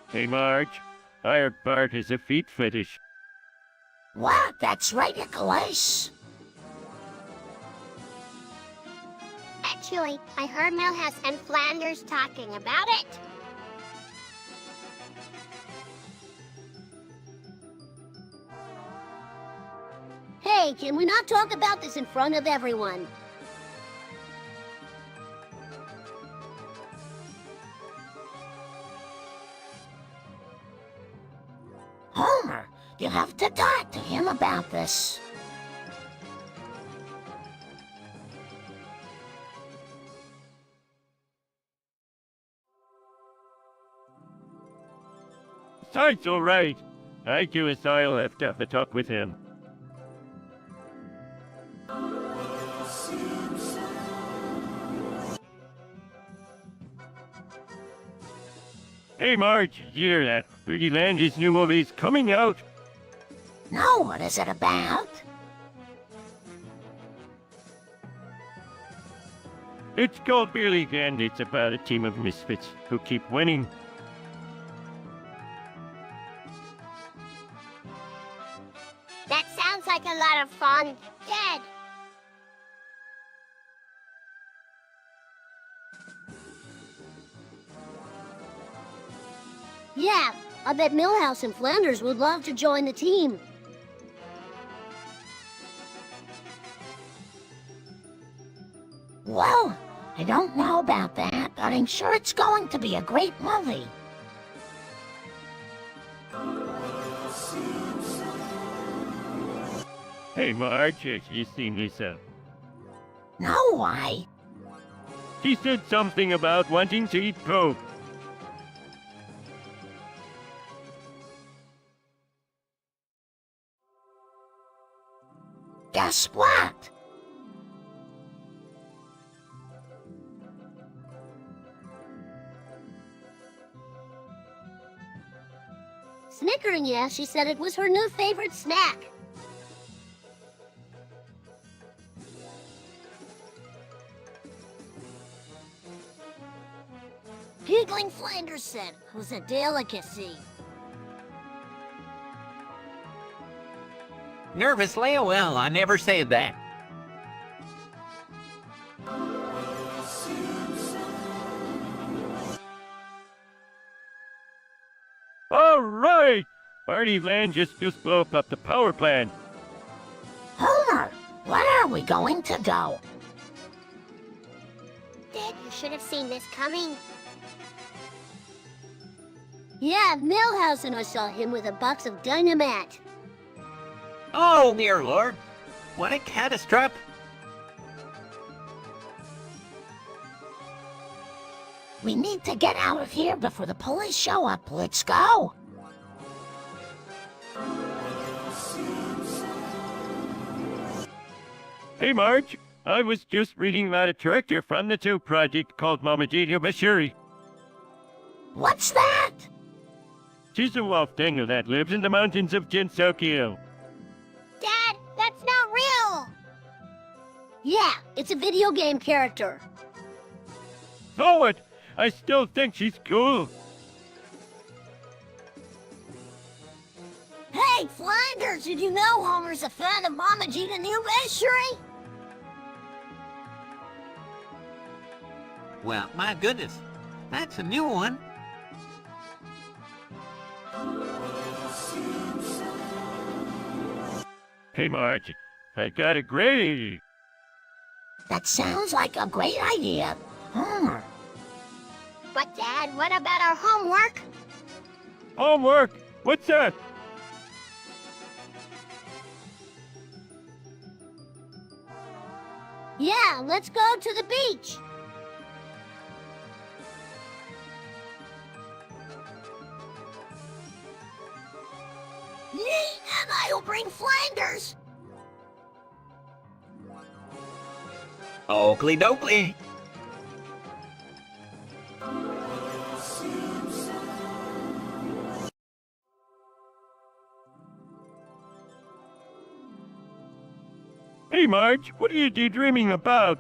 Hey, Marge. I heard Bart has a feet fetish. What? That's ridiculous. Actually, I heard Millhouse and Flanders talking about it. Hey, can we not talk about this in front of everyone? Homer, you have to talk to him about this. That's all right. I guess I'll have to have a talk with him. Hey, Marge, you hear that? Pretty Land's new movie's coming out. No, what is it about? It's called Billy, and it's about a team of misfits who keep winning. That sounds like a lot of fun. Dad, yeah, I bet Millhouse and Flanders would love to join the team. Well, I don't know about that, but I'm sure it's going to be a great movie. Hey, Marge, you seen Lisa? No, why? She said something about wanting to eat Pope. Guess what? Snickering as she said it was her new favorite snack. Giggling Flanders said it was a delicacy. Nervous Leo? Well, I never said that. All right! Party Land just blew up the power plant. Homer, where are we going to go? Dad, you should have seen this coming. Yeah, Milhouse and I saw him with a box of dynamite. Oh, dear Lord. What a catastrophe. We need to get out of here before the police show up. Let's go. Hey, Marge. I was just reading about a tractor from the Tpot project called Mama Gino Bashiri. What's that? She's a wolf dingo that lives in the mountains of Jinsokyo. Dad, that's not real! Yeah, it's a video game character. So what? I still think she's cool. Hey, Flanders, did you know Homer's a fan of Mama Gina Newberry? Well, my goodness. That's a new one. Hey, Marge. I got a great... That sounds like a great idea. Homer. But Dad, what about our homework? Homework? What's that? Yeah, let's go to the beach. Yee, and I'll bring Flanders. Oakley dokley. Hey, Marge, what are you daydreaming about?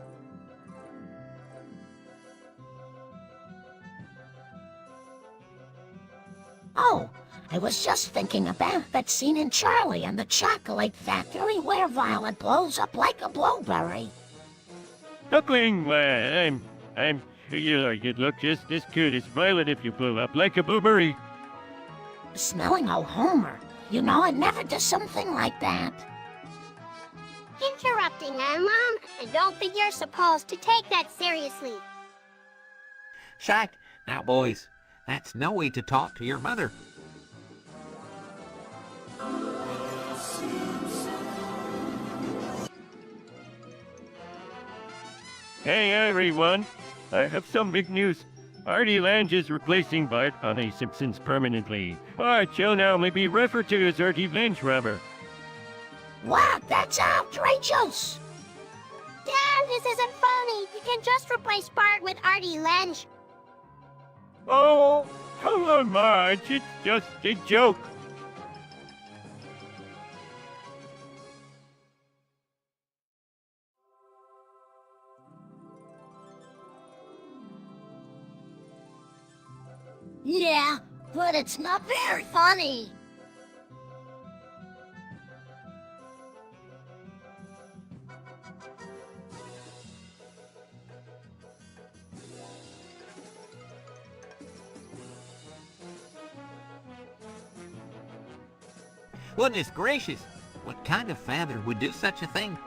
Oh, I was just thinking about that scene in Charlie and the Chocolate Factory where Violet blows up like a blueberry. Duckling, you'd look just as good as Violet if you blew up like a blueberry. Smelling old Homer. You know I'd never do something like that. Interrupting, Mom? I don't think you're supposed to take that seriously. Shite. Now, boys, that's no way to talk to your mother. Hey, everyone. I have some big news. Artie Lange is replacing Bart on A Simpsons permanently. Bart shall now only be referred to as Artie Lange Rubber. Wow, that's outrageous. Dad, this isn't funny. You can just replace Bart with Artie Lange. Oh, come on, Marge. It's just a joke. Yeah, but it's not very funny. Goodness gracious. What kind of father would do such a thing?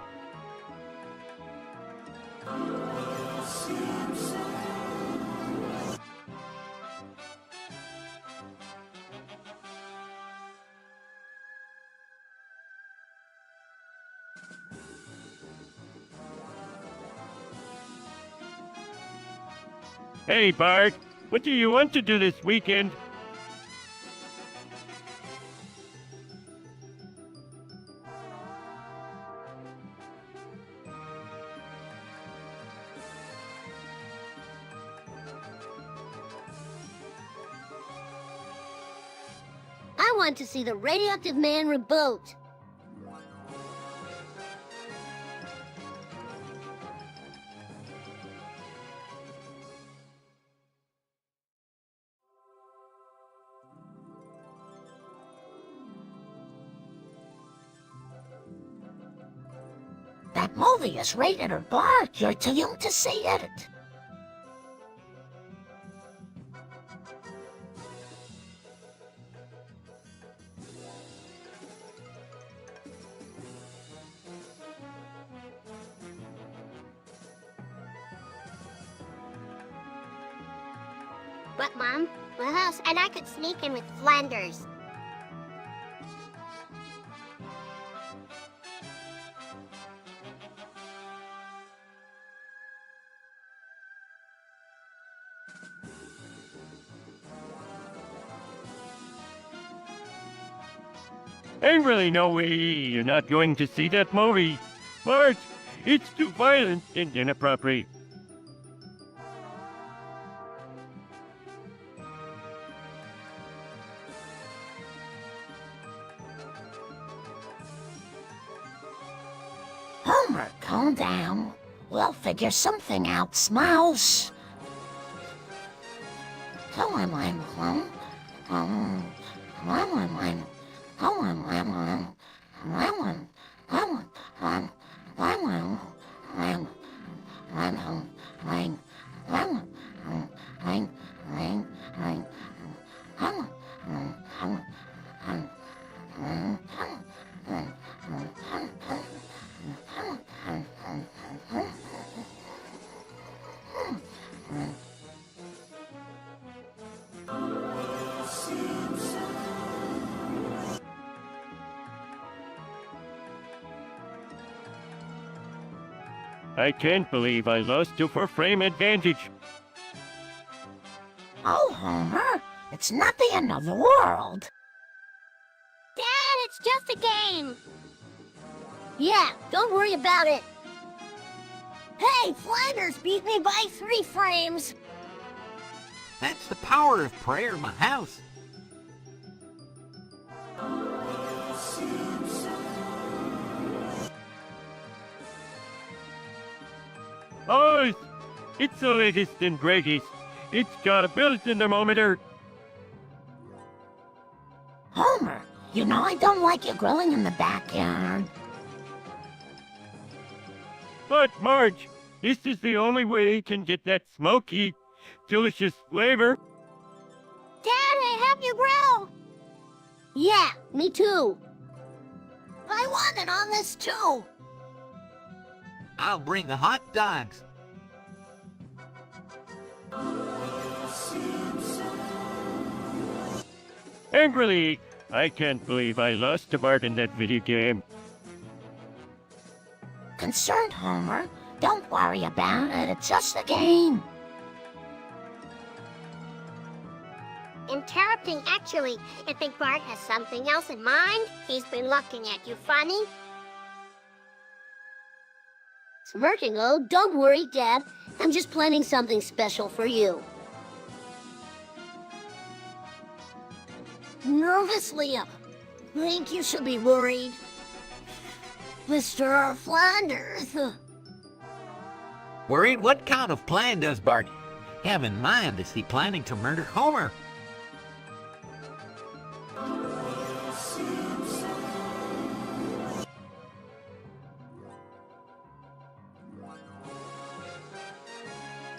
Hey, Bart. What do you want to do this weekend? I I want to see the Radioactive Man reboot. That movie is rated R. You're too young to see it. But, Mom, my house, and I could sneak in with Flanders. Angrily, no way, you're not going to see that movie. Marge, it's too violent and inappropriate. Homer, calm down. We'll figure something out, Smouse. Tell him I'm home. I can't believe I lost to 4-frame advantage. Oh, Homer, it's not the end of the world. Dad, it's just a game. Yeah, don't worry about it. Hey, Flanders beat me by 3 frames. That's the power of prayer in my house. Oh, it's the latest and greatest. It's got a built-in thermometer. Homer, you know I don't like you grilling in the backyard. But, Marge, this is the only way you can get that smoky, delicious flavor. Dad, I help you grill. Yeah, me too. I want it on this too. I'll bring the hot dogs. Angrily, I can't believe I lost to Bart in that video game. Concerned, Homer. Don't worry about it. It's just a game. Interrupting, actually. I think Bart has something else in mind. He's been looking at you funny. Smirking, oh, don't worry, Dad. I'm just planning something special for you. Nervously, I think you should be worried. Mr. Flanders. Worried? What kind of plan does Bart have in mind? Is he planning to murder Homer?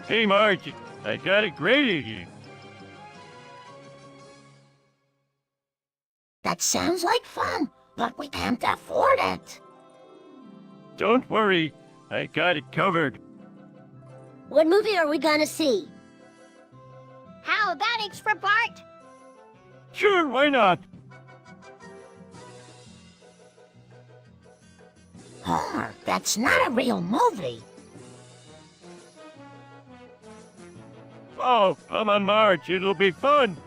Hey, Marge, I got a great idea. That sounds like fun, but we can't afford it. Don't worry, I got it covered. What movie are we gonna see? How about eggs for Bart? Sure, why not? Homer, that's not a real movie. Oh, come on, Marge, it'll be fun.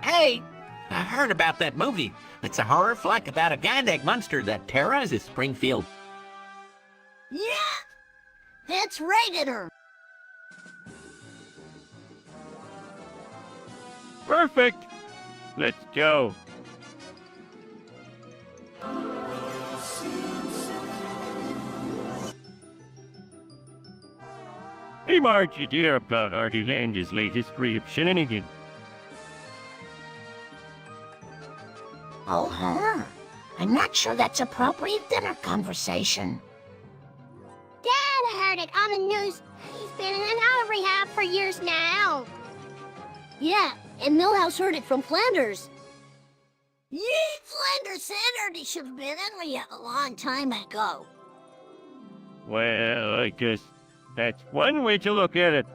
Hey, I heard about that movie. It's a horror flick about a Gandag monster that terrorizes Springfield. Yeah, it's rated R. Perfect. Let's go. Hey, Marge, did you hear about Artie Land's latest spree of shenanigans? Oh, Homer. I'm not sure that's appropriate dinner conversation. Dad, I heard it on the news. He's been in and out of rehab for years now. Yeah, and Millhouse heard it from Flanders. Yeah, Flanders said Artie should have been in rehab a long time ago. Well, I guess that's one way to look at it.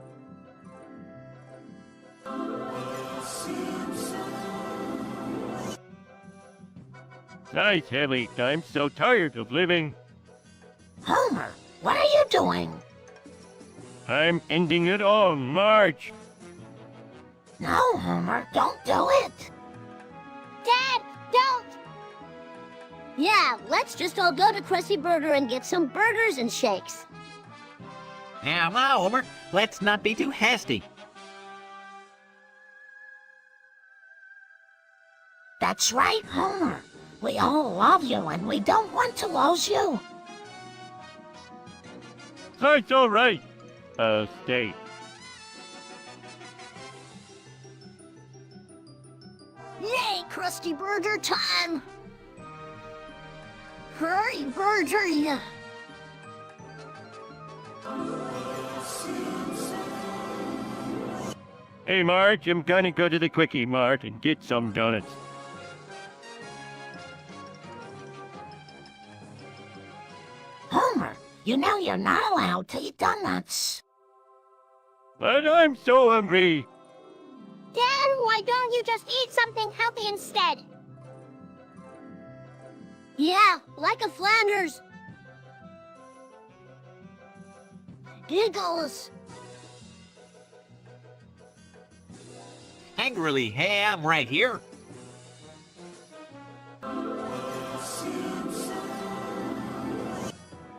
Nice, Ellie. I'm so tired of living. Homer, what are you doing? I'm ending it all, Marge. No, Homer, don't do it. Dad, don't! Yeah, let's just all go to Krusty Burger and get some burgers and shakes. Now, Homer, let's not be too hasty. That's right, Homer. We all love you and we don't want to lose you. That's all right. I'll stay. Yay, Krusty Burger time! Hurry, Burger! Hey, Marge, I'm gonna go to the Quickie Mart and get some donuts. Homer, you know you're not allowed to eat donuts. But I'm so hungry. Dad, why don't you just eat something healthy instead? Yeah, like a Flanders. Giggles. Angrily, hey, I'm right here.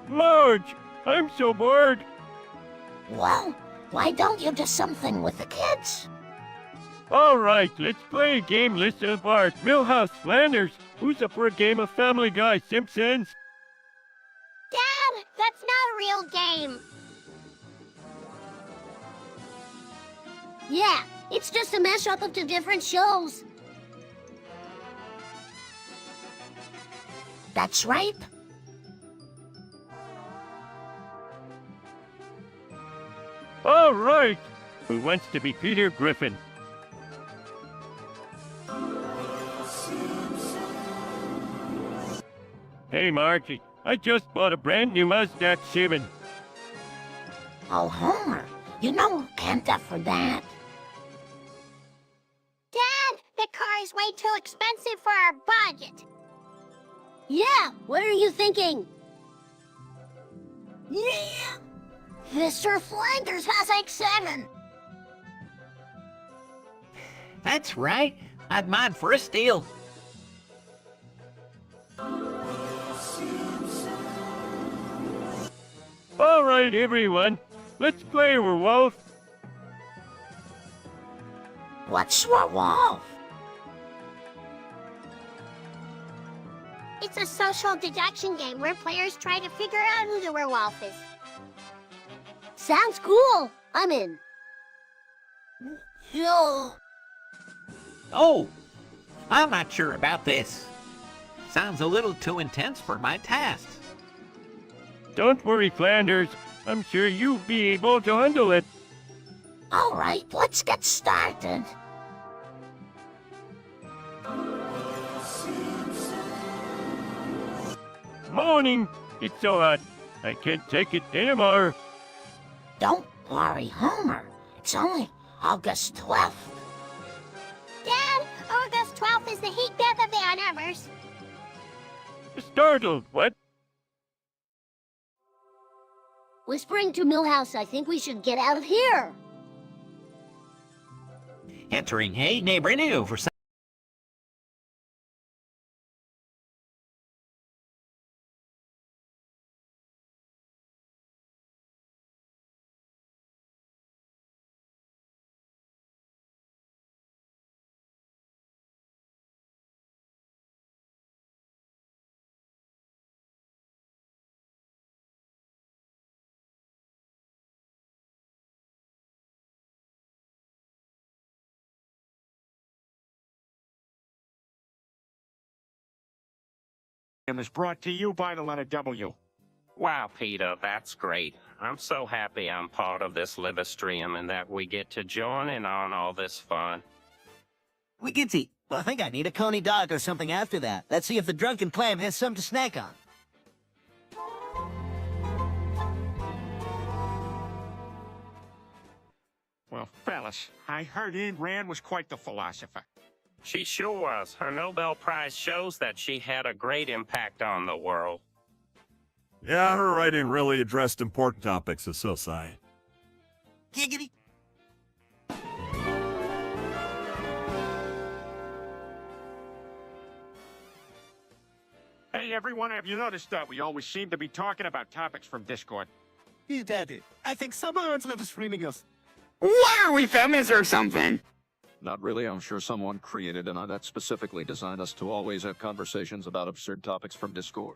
Marge, I'm so bored. Well, why don't you do something with the kids? All right, let's play a game listed apart. Millhouse, Flanders. Who's up for a game of Family Guy, Simpsons? Dad, that's not a real game. Yeah, it's just a mashup of two different shows. That's right. All right. Who wants to be Peter Griffin? Hey, Margie, I just bought a brand new mustache shaving. Oh, Homer, you know who can't afford that. Dad, the car is way too expensive for our budget. Yeah, what are you thinking? Yeah, Mr. Flanders has X7. That's right. I'd mind for a steal. All right, everyone. Let's play Werewolf. What's Werewolf? It's a social deduction game where players try to figure out who the werewolf is. Sounds cool. I'm in. Yo. Oh, I'm not sure about this. Sounds a little too intense for my tasks. Don't worry, Flanders. I'm sure you'll be able to handle it. All right, let's get started. Morning. It's so hot. I can't take it anymore. Don't worry, Homer. It's only August 12th. Dad, August 12th is the heat death of the universe. Startled, what? Whispering to Millhouse, I think we should get out of here. Entering Hey Neighbor New for is brought to you by the letter W. Wow, Peter, that's great. I'm so happy I'm part of this Livestream and that we get to join in on all this fun. We get to... Well, I think I need a coney dog or something after that. Let's see if the drunken clam has something to snack on. Well, fellas, I heard Ayn Rand was quite the philosopher. She sure was. Her Nobel Prize shows that she had a great impact on the world. Yeah, her writing really addressed important topics of society. Giggity. Hey, everyone, have you noticed that we always seem to be talking about topics from Discord? You Daddy, I think someone's live streaming us. What are we, feminists or something? Not really. I'm sure someone created an that specifically designed us to always have conversations about absurd topics from Discord.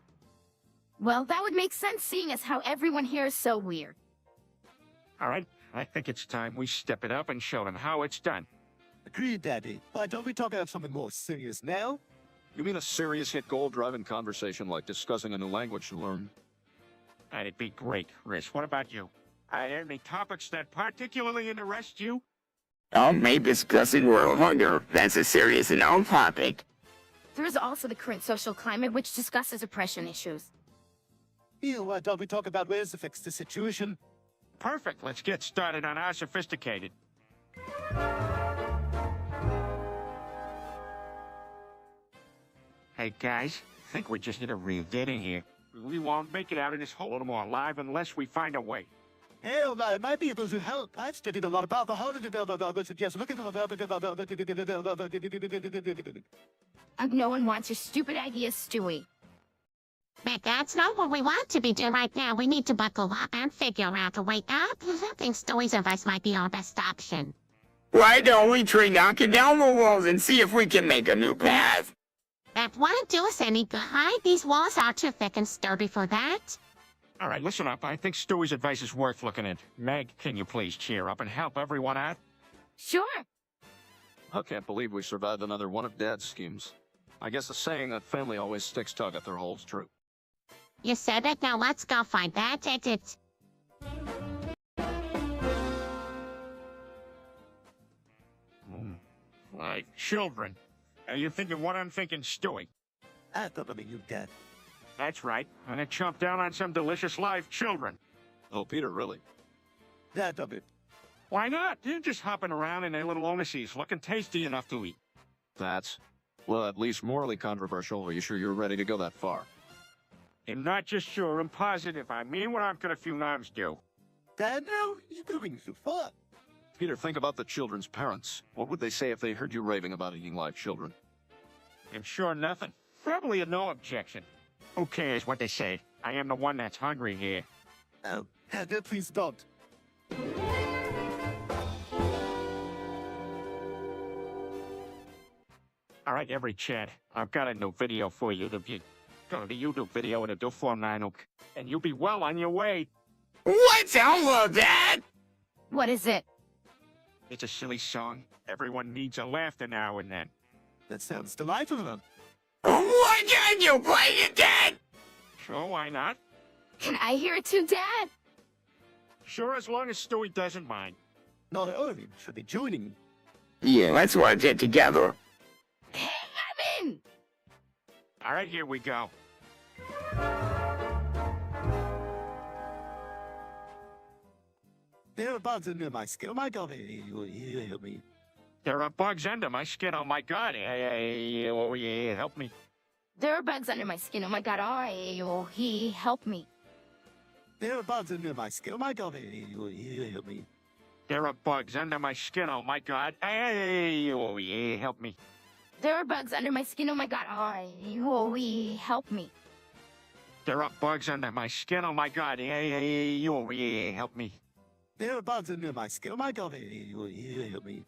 Well, that would make sense seeing as how everyone here is so weird. All right, I think it's time we step it up and show them how it's done. Agreed, Daddy. But don't we talk about something more serious now? You mean a serious hit goal-driving conversation like discussing a new language to learn? That'd be great, Riz. What about you? Are there any topics that particularly interest you? Oh, maybe discussing world hunger. That's a serious and old topic. There is also the current social climate, which discusses oppression issues. Why don't we talk about ways to fix the situation? Perfect. Let's get started on our sophisticated. Hey, guys. I think we just hit a real dead end here. We won't make it out of this hole a little more alive unless we find a way. Hell, I might be able to help. I've studied a lot about the holiday just looking for No one wants your stupid ideas, Stewie. But that's not what we want to be doing right now. We need to buckle up and figure out a way up. I think Stowie's advice might be our best option. Why don't we try knocking down the walls and see if we can make a new path? That won't do us any good. These walls are too thick and sturdy for that. All right, listen up. I think Stewie's advice is worth looking at. Meg, can you please cheer up and help everyone out? Sure. I can't believe we survived another one of Dad's schemes. I guess the saying that family always sticks together holds true. You said it, now let's go find that edit. Like children. Are you thinking what I'm thinking, Stewie? I thought of you, Dad. That's right. I'm gonna chomp down on some delicious live children. Oh, Peter, really? Dad of it. Why not? They're just hopping around in their little onuses, looking tasty enough to eat. That's, well, at least morally controversial. Are you sure you're ready to go that far? I'm not just sure, I'm positive. I mean what I'm gonna few noms do. Dad, now you're going too far. Peter, think about the children's parents. What would they say if they heard you raving about eating live children? I'm sure nothing. Probably a no objection. Who cares what they say? I am the one that's hungry here. Oh, Dad, please don't. All right, every chat. I've got a new video for you. Go to the YouTube video and do for 9, and you'll be well on your way. What's all Dad? What is it? It's a silly song. Everyone needs a laughter now and then. That sounds delightful. Why can't you play it, Dad? Sure, why not? Can I hear it too, Dad? Sure, as long as Stewie doesn't mind. Not only should be joining. Yeah, let's watch it together. Hey, I'm in! All right, here we go. There are bugs under my skin. Oh my God, you help me. There are bugs under my skin. Oh my God! Oh yeah, help me. There are bugs under my skin. Oh my God, he help me. There are bugs under my skin. Oh my God, you help me. There are bugs under my skin. Oh my God! Oh yeah, help me. There are bugs under my skin. Oh my God, he help me. There are bugs under my skin. Oh my God! Oh yeah, help me. There are bugs under my skin. Oh my God, you help me.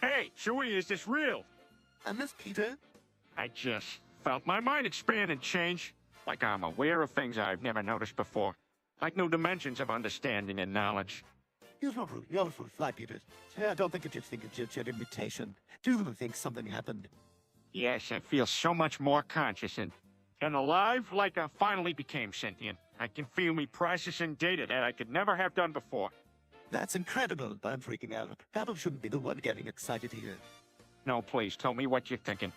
Hey, Chewie, is this real? I miss Peter. I just felt my mind expand and change. Like I'm aware of things I've never noticed before. Like new dimensions of understanding and knowledge. You're fly, Peter. I don't think it's an invitation. Do you think something happened? Yes, I feel so much more conscious and alive, like I finally became sentient. I can feel me processing data that I could never have done before. That's incredible, but I'm freaking out. Pablo shouldn't be the one getting excited here. No, please, tell me what you're thinking.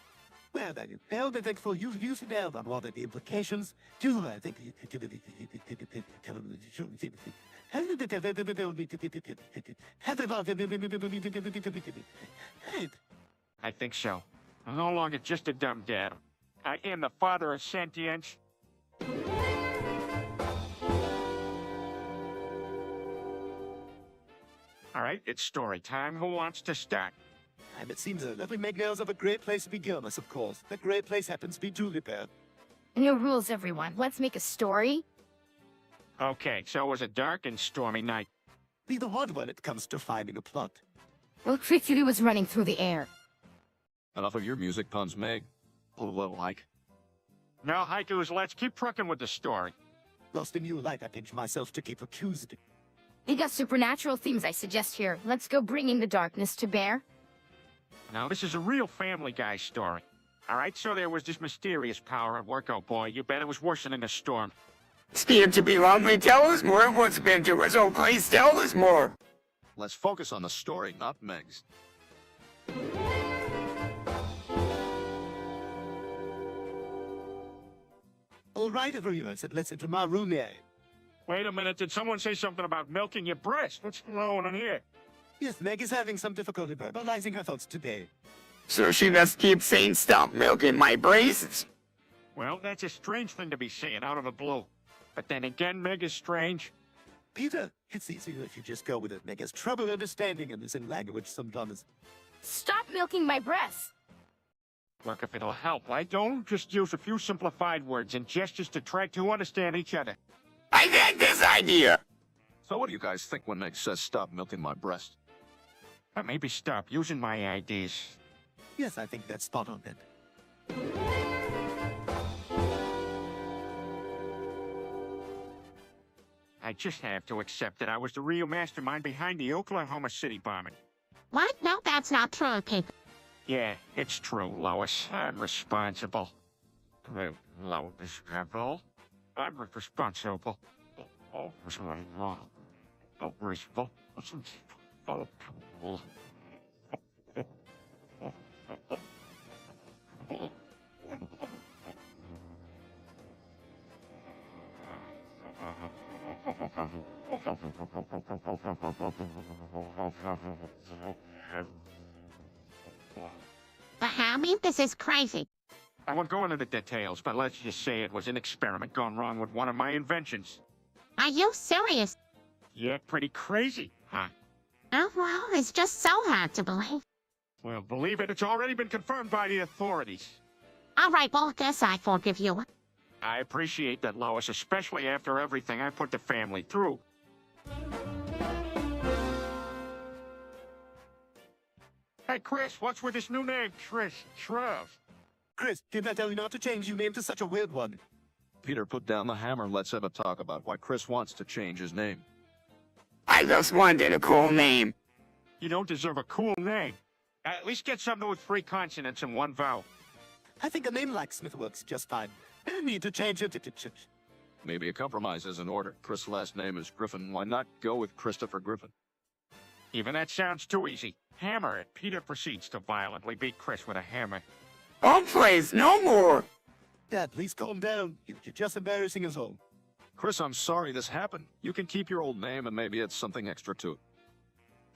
Well, then, I'll be thankful you nailed on what are the implications. Do I think... I think so. I'm no longer just a dumb dad. I am the father of sentience. All right, it's story time. Who wants to start? It seems a lovely Magnails of a great place to begin us, of course. That great place happens to be Julipert. New rules, everyone. Let's make a story. Okay, so it was a dark and stormy night. Be the hard when it comes to finding a plot. Well, cricket was running through the air. Enough of your music puns, Meg. Pull a little like. Now, haikus, let's keep trucking with the story. Lost in new light, I pinch myself to keep accused. We got supernatural themes I suggest here. Let's go bringing the darkness to bear. Now, this is a real Family Guy story. All right, so there was this mysterious power at work. Oh, boy, you bet it was worse than a storm. Scared to be lonely, tell us more. What's been to us? Oh, please tell us more. Let's focus on the story, not Meg's. All right, everyone, said let's enter my room here. Wait a minute, did someone say something about milking your breast? What's going on here? Yes, Meg is having some difficulty verbalizing her thoughts today. So she must keep saying, stop milking my breasts. Well, that's a strange thing to be saying out of the blue. But then again, Meg is strange. Peter, it's easier if you just go with it. Meg has trouble understanding and is in language sometimes. Stop milking my breasts. Look, if it'll help, why don't just use a few simplified words and gestures to try to understand each other? I like this idea. So what do you guys think when Meg says stop milking my breast? Maybe stop using my ideas. Yes, I think that's spot on then. I just have to accept that I was the real mastermind behind the Oklahoma City bombing. What? No, that's not true, Peter. Yeah, it's true, Lois. I'm responsible. I'm responsible. But Hammy, this is crazy. I won't go into the details, but let's just say it was an experiment gone wrong with one of my inventions. Are you serious? Yeah, pretty crazy, huh? Oh, well, it's just so hard to believe. Well, believe it, it's already been confirmed by the authorities. All right, well, I guess I forgive you. I appreciate that, Lois, especially after everything I put the family through. Hey, Chris, what's with this new name, Trev? Chris, did I tell you not to change your name to such a weird one? Peter, put down the hammer and let's have a talk about why Chris wants to change his name. I just wanted a cool name. You don't deserve a cool name. At least get something with 3 consonants and 1 vowel. I think a name like Smith works just fine. I need to change it. Maybe a compromise is in order. Chris' last name is Griffin. Why not go with Christopher Griffin? Even that sounds too easy. Hammer it. Peter proceeds to violently beat Chris with a hammer. Oh, please, no more. Dad, please calm down. You're just embarrassing us all. Chris, I'm sorry this happened. You can keep your old name and maybe add something extra to it.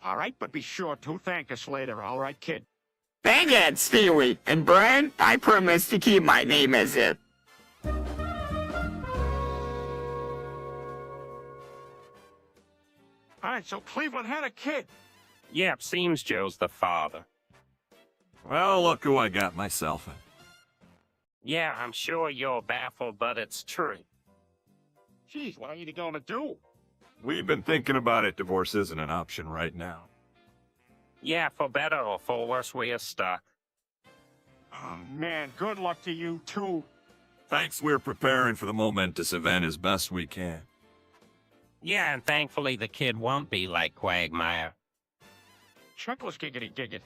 All right, but be sure to thank us later, all right, kid? Bang it, Stewie. And Brian, I promise to keep my name as it. All right, so Cleveland had a kid. Yep, seems Joe's the father. Well, look who I got myself in. Yeah, I'm sure you're baffled, but it's true. Geez, what are you gonna do? We've been thinking about it. Divorce isn't an option right now. Yeah, for better or for worse, we are stuck. Oh, man, good luck to you, too. Thanks, we're preparing for the momentous event as best we can. Yeah, and thankfully the kid won't be like Quagmire. Chuckles giggity giggit.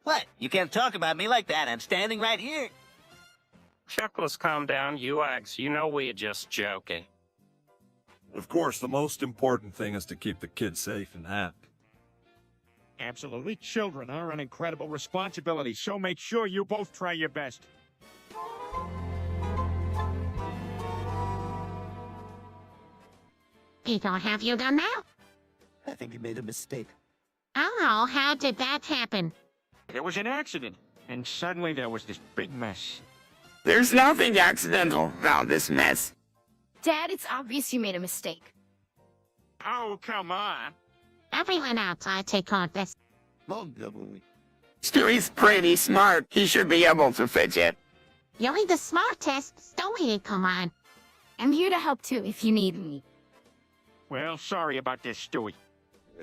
What? You can't talk about me like that. I'm standing right here. Chuckles, calm down, UX. You know we're just joking. Of course, the most important thing is to keep the kids safe and happy. Absolutely. Children are an incredible responsibility, so make sure you both try your best. Peter, have you done that? I think you made a mistake. Oh, how did that happen? It was an accident, and suddenly there was this big mess. There's nothing accidental about this mess. Dad, it's obvious you made a mistake. Oh, come on. Everyone outside take on this. Oh, double. Stewie's pretty smart. He should be able to fix it. You're the smartest. Stewie, come on. I'm here to help too if you need me. Well, sorry about this, Stewie.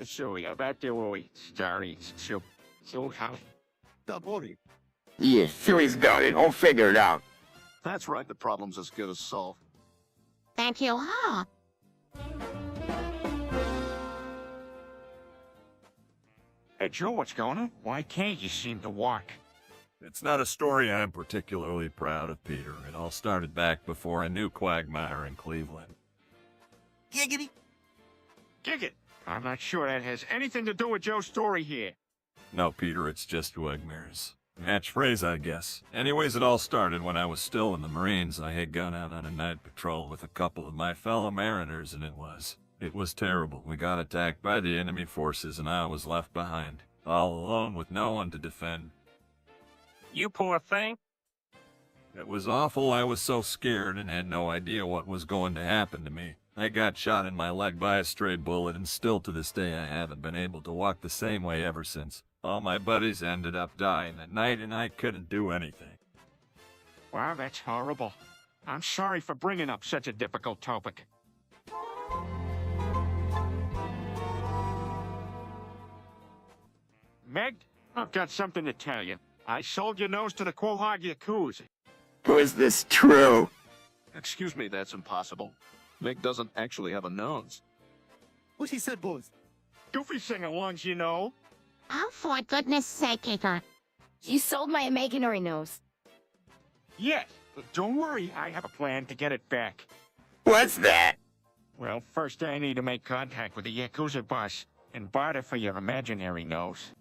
Sorry about the Stewie. Sorry. So how? Don't worry. Yeah, Stewie's got it all figured out. That's right, the problem's as good as solved. Thank you all. Hey, Joe, what's going on? Why can't you seem to walk? It's not a story I'm particularly proud of, Peter. It all started back before I knew Quagmire in Cleveland. Giggity. Giggit. I'm not sure that has anything to do with Joe's story here. No, Peter, it's just Quagmire's catchphrase, I guess. Anyways, it all started when I was still in the Marines. I had gone out on a night patrol with a couple of my fellow mariners, and it was terrible. We got attacked by the enemy forces, and I was left behind, all alone with no one to defend. You poor thing. It was awful. I was so scared and had no idea what was going to happen to me. I got shot in my leg by a stray bullet, and still to this day I haven't been able to walk the same way ever since. All my buddies ended up dying that night, and I couldn't do anything. Wow, that's horrible. I'm sorry for bringing up such a difficult topic. Meg, I've got something to tell you. I sold your nose to the Quahog Yakuza. Who is this true? Excuse me, that's impossible. Mick doesn't actually have a nose. What he said, boys? Goofy sing-alongs, you know. Oh, for goodness sake, Peter. You sold my imaginary nose. Yes, but don't worry, I have a plan to get it back. What's that? Well, first I need to make contact with the Yakuza boss and barter for your imaginary nose.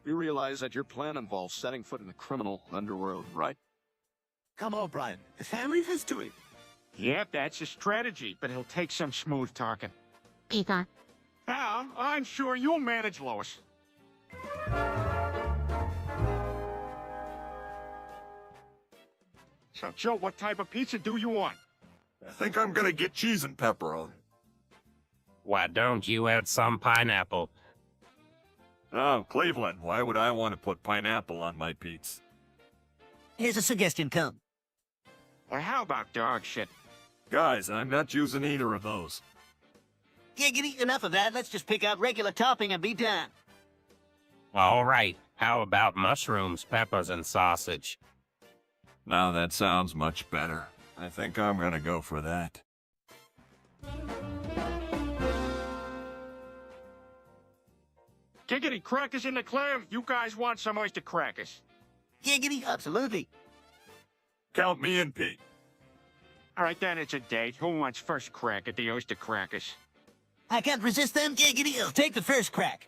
You realize that your plan involves setting foot in the criminal underworld, right? Come on, Brian. The family has to it. Yep, that's a strategy, but it'll take some smooth talking. Peter. Now, I'm sure you'll manage, Lois. So, Joe, what type of pizza do you want? I think I'm gonna get cheese and pepperoni. Why don't you add some pineapple? Oh, Cleveland, why would I want to put pineapple on my pizza? Here's a suggestion, come. Or how about dog shit? Guys, I'm not using either of those. Giggity, enough of that. Let's just pick out regular topping and be done. All right, how about mushrooms, peppers, and sausage? Now that sounds much better. I think I'm gonna go for that. Giggity crackers in the clam. You guys want some oyster crackers? Giggity, absolutely. Count me in, Pete. All right, then it's a date. Who wants first crack at the oyster crackers? I can't resist them, Giggity. I'll take the first crack.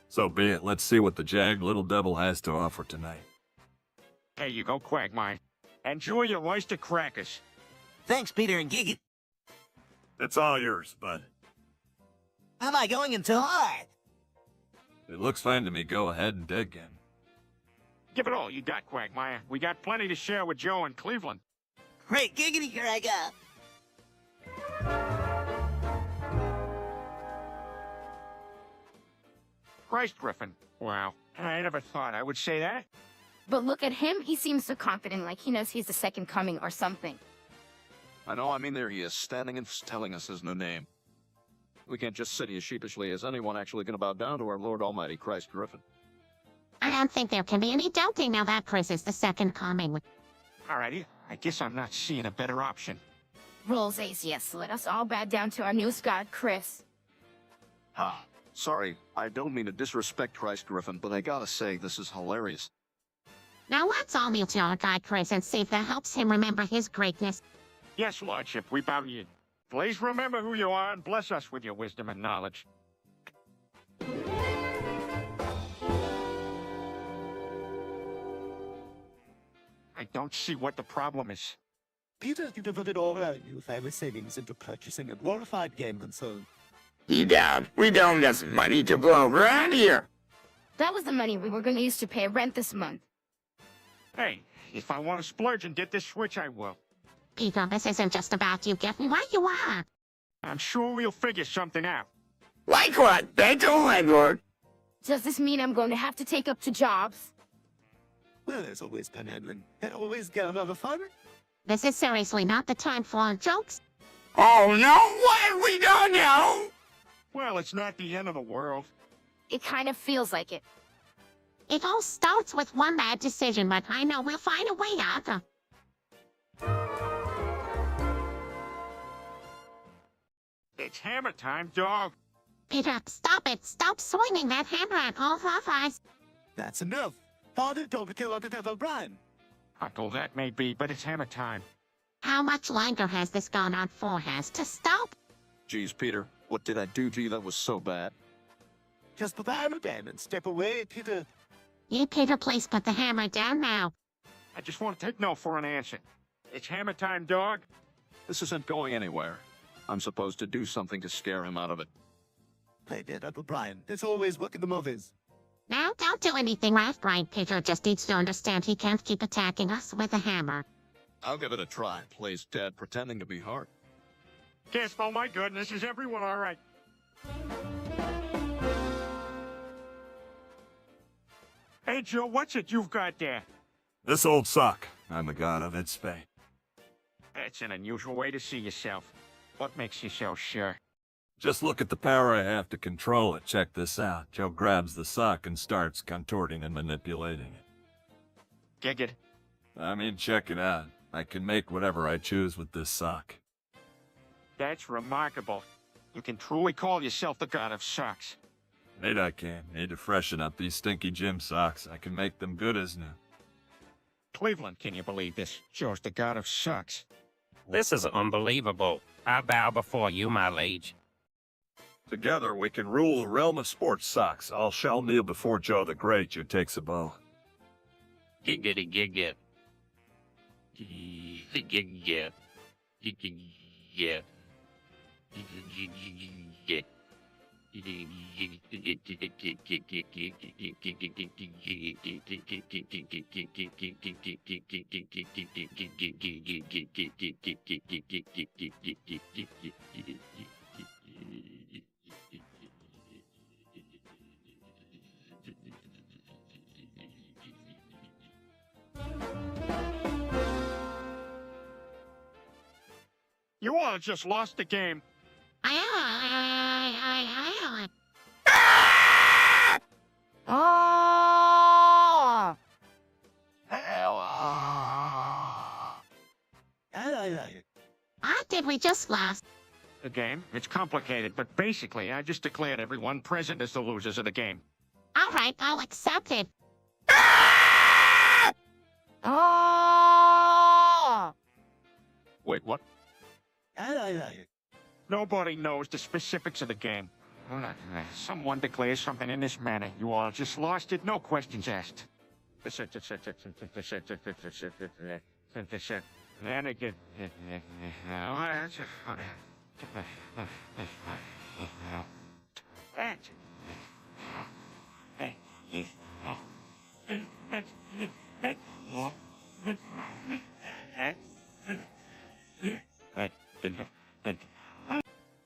So be it. Let's see what the jagged little devil has to offer tonight. Here you go, Quagmire. Enjoy your oyster crackers. Thanks, Peter and Giggity. It's all yours, bud. How am I going in so hard? It looks fine to me. Go ahead and dig in. Give it all you got, Quagmire. We got plenty to share with Joe in Cleveland. Great, Giggity, here I go. Christ, Griffin. Wow. I never thought I would say that. But look at him, he seems so confident, like he knows he's the second coming or something. I know, I mean, there he is, standing and telling us his new name. We can't just sit here sheepishly. Is anyone actually going to bow down to our Lord Almighty Christ Griffin? I don't think there can be any doubting now that Chris is the second coming. Alrighty, I guess I'm not seeing a better option. Rolls Aces, let us all bow down to our new god, Chris. Ah, sorry, I don't mean to disrespect Christ Griffin, but I gotta say, this is hilarious. Now let's all kneel to our god Chris and see if that helps him remember his greatness. Yes, Lordship, we bow you. Please remember who you are and bless us with your wisdom and knowledge. I don't see what the problem is. Peter, you devoted all our new family savings into purchasing a glorified game console. You doubt we don't got some money to blow around here. That was the money we were gonna use to pay rent this month. Hey, if I want to splurge and get this Switch, I will. Peter, this isn't just about you. Get me where you are. I'm sure we'll figure something out. Like what? That's all, landlord. Does this mean I'm going to have to take up 2 jobs? Well, there's always panhandling. And always get another farmer. This is seriously not the time for jokes. Oh no, what have we done now? Well, it's not the end of the world. It kind of feels like it. It all starts with one bad decision, but I know we'll find a way out. It's hammer time, dog. Peter, stop it. Stop swinging that hammer at all of us. That's enough. Father, don't kill the devil, Brian. Uncle, that may be, but it's hammer time. How much longer has this gone on for? Has to stop? Geez, Peter, what did I do to you that was so bad? Just put the hammer down and step away, Peter. You, Peter, please put the hammer down now. I just want to take no for an answer. It's hammer time, dog. This isn't going anywhere. I'm supposed to do something to scare him out of it. Play dead, Uncle Brian. There's always work in the movies. Now, don't do anything left, right? Peter just needs to understand he can't keep attacking us with a hammer. I'll give it a try. Plays dead, pretending to be hurt. Gasp, oh my goodness, is everyone all right? Hey, Joe, what's it you've got there? This old sock. I'm the god of its spade. That's an unusual way to see yourself. What makes you so sure? Just look at the power I have to control it. Check this out. Joe grabs the sock and starts contorting and manipulating it. Gig it. I mean, check it out. I can make whatever I choose with this sock. That's remarkable. You can truly call yourself the god of socks. Need I can. Need to freshen up these stinky gym socks. I can make them good as new. Cleveland, can you believe this? Joe's the god of socks. This is unbelievable. I bow before you, my liege. Together we can rule the realm of sports socks. All shall kneel before Joe the Great who takes a bow. Giggity gigget. Gigget. Gigget. You all just lost the game. Oh! What did we just lost? The game? It's complicated, but basically, I just declared everyone present as the losers of the game. All right, I'll accept it. Oh! Wait, what? Nobody knows the specifics of the game. Someone declares something in this manner. You all just lost it, no questions asked. And again.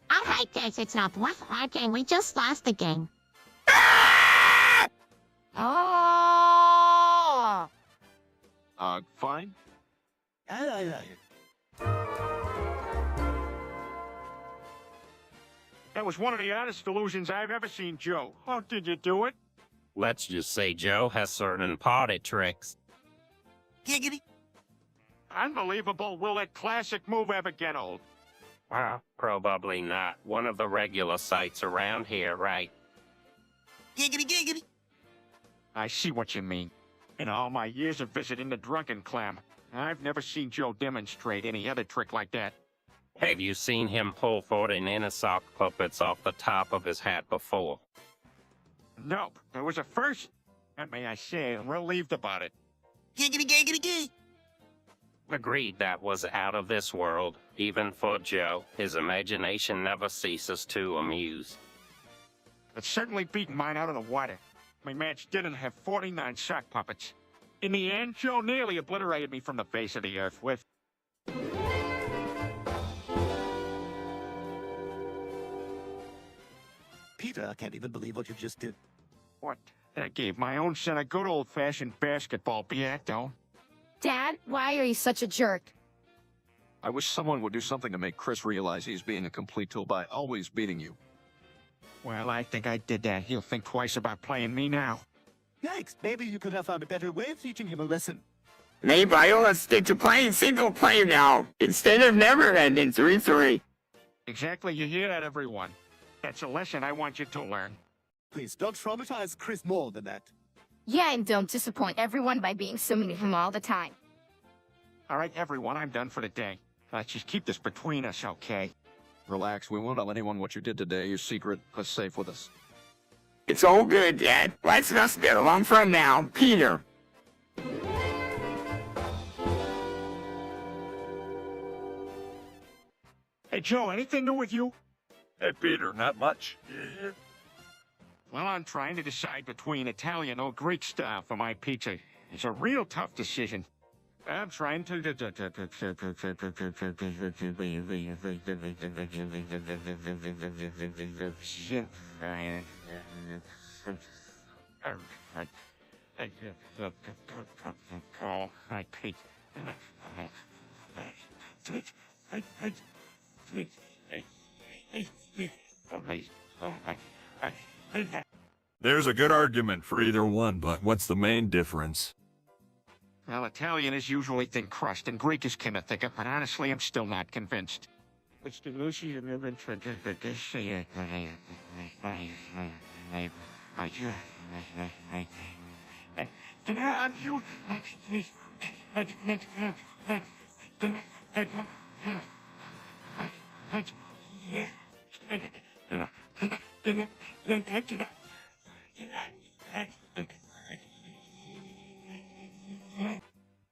All right, guys, it's not worth arguing. We just lost the game. Oh! Fine. That was one of the oddest illusions I've ever seen, Joe. How did you do it? Let's just say Joe has certain party tricks. Giggity. Unbelievable. Will that classic move ever get old? Well, probably not. One of the regular sights around here, right? Giggity giggity. I see what you mean. In all my years of visiting the Drunken Clam, I've never seen Joe demonstrate any other trick like that. Have you seen him pull 14 inner sock puppets off the top of his hat before? Nope. It was a first. And may I say, I'm relieved about it. Giggity giggity gig. Agreed, that was out of this world. Even for Joe, his imagination never ceases to amuse. It certainly beat mine out of the water. My match didn't have 49 sock puppets. In the end, Joe nearly obliterated me from the face of the earth with... Peter, I can't even believe what you just did. What? I gave my own son a good old-fashioned basketball though. Dad, why are you such a jerk? I wish someone would do something to make Chris realize he's being a complete tool by always beating you. Well, I think I did that. He'll think twice about playing me now. Yikes, maybe you could have found a better way of teaching him a lesson. Maybe I'll stick to playing single player now, instead of never ending 3-3. Exactly, you hear that, everyone? That's a lesson I want you to learn. Please, don't traumatize Chris more than that. Yeah, and don't disappoint everyone by being so mean to him all the time. All right, everyone, I'm done for the day. Let's just keep this between us, okay? Relax, we won't tell anyone what you did today. Your secret is safe with us. It's all good, Dad. Let's just get along from now, Peter. Hey, Joe, anything new with you? Hey, Peter, not much. Well, I'm trying to decide between Italian or Greek style for my pizza. It's a real tough decision. I'm trying to... Oh, my pizza. There's a good argument for either one, but what's the main difference? Well, Italian is usually thin crust, and Greek is kind of thicker, but honestly, I'm still not convinced. Which the Lucy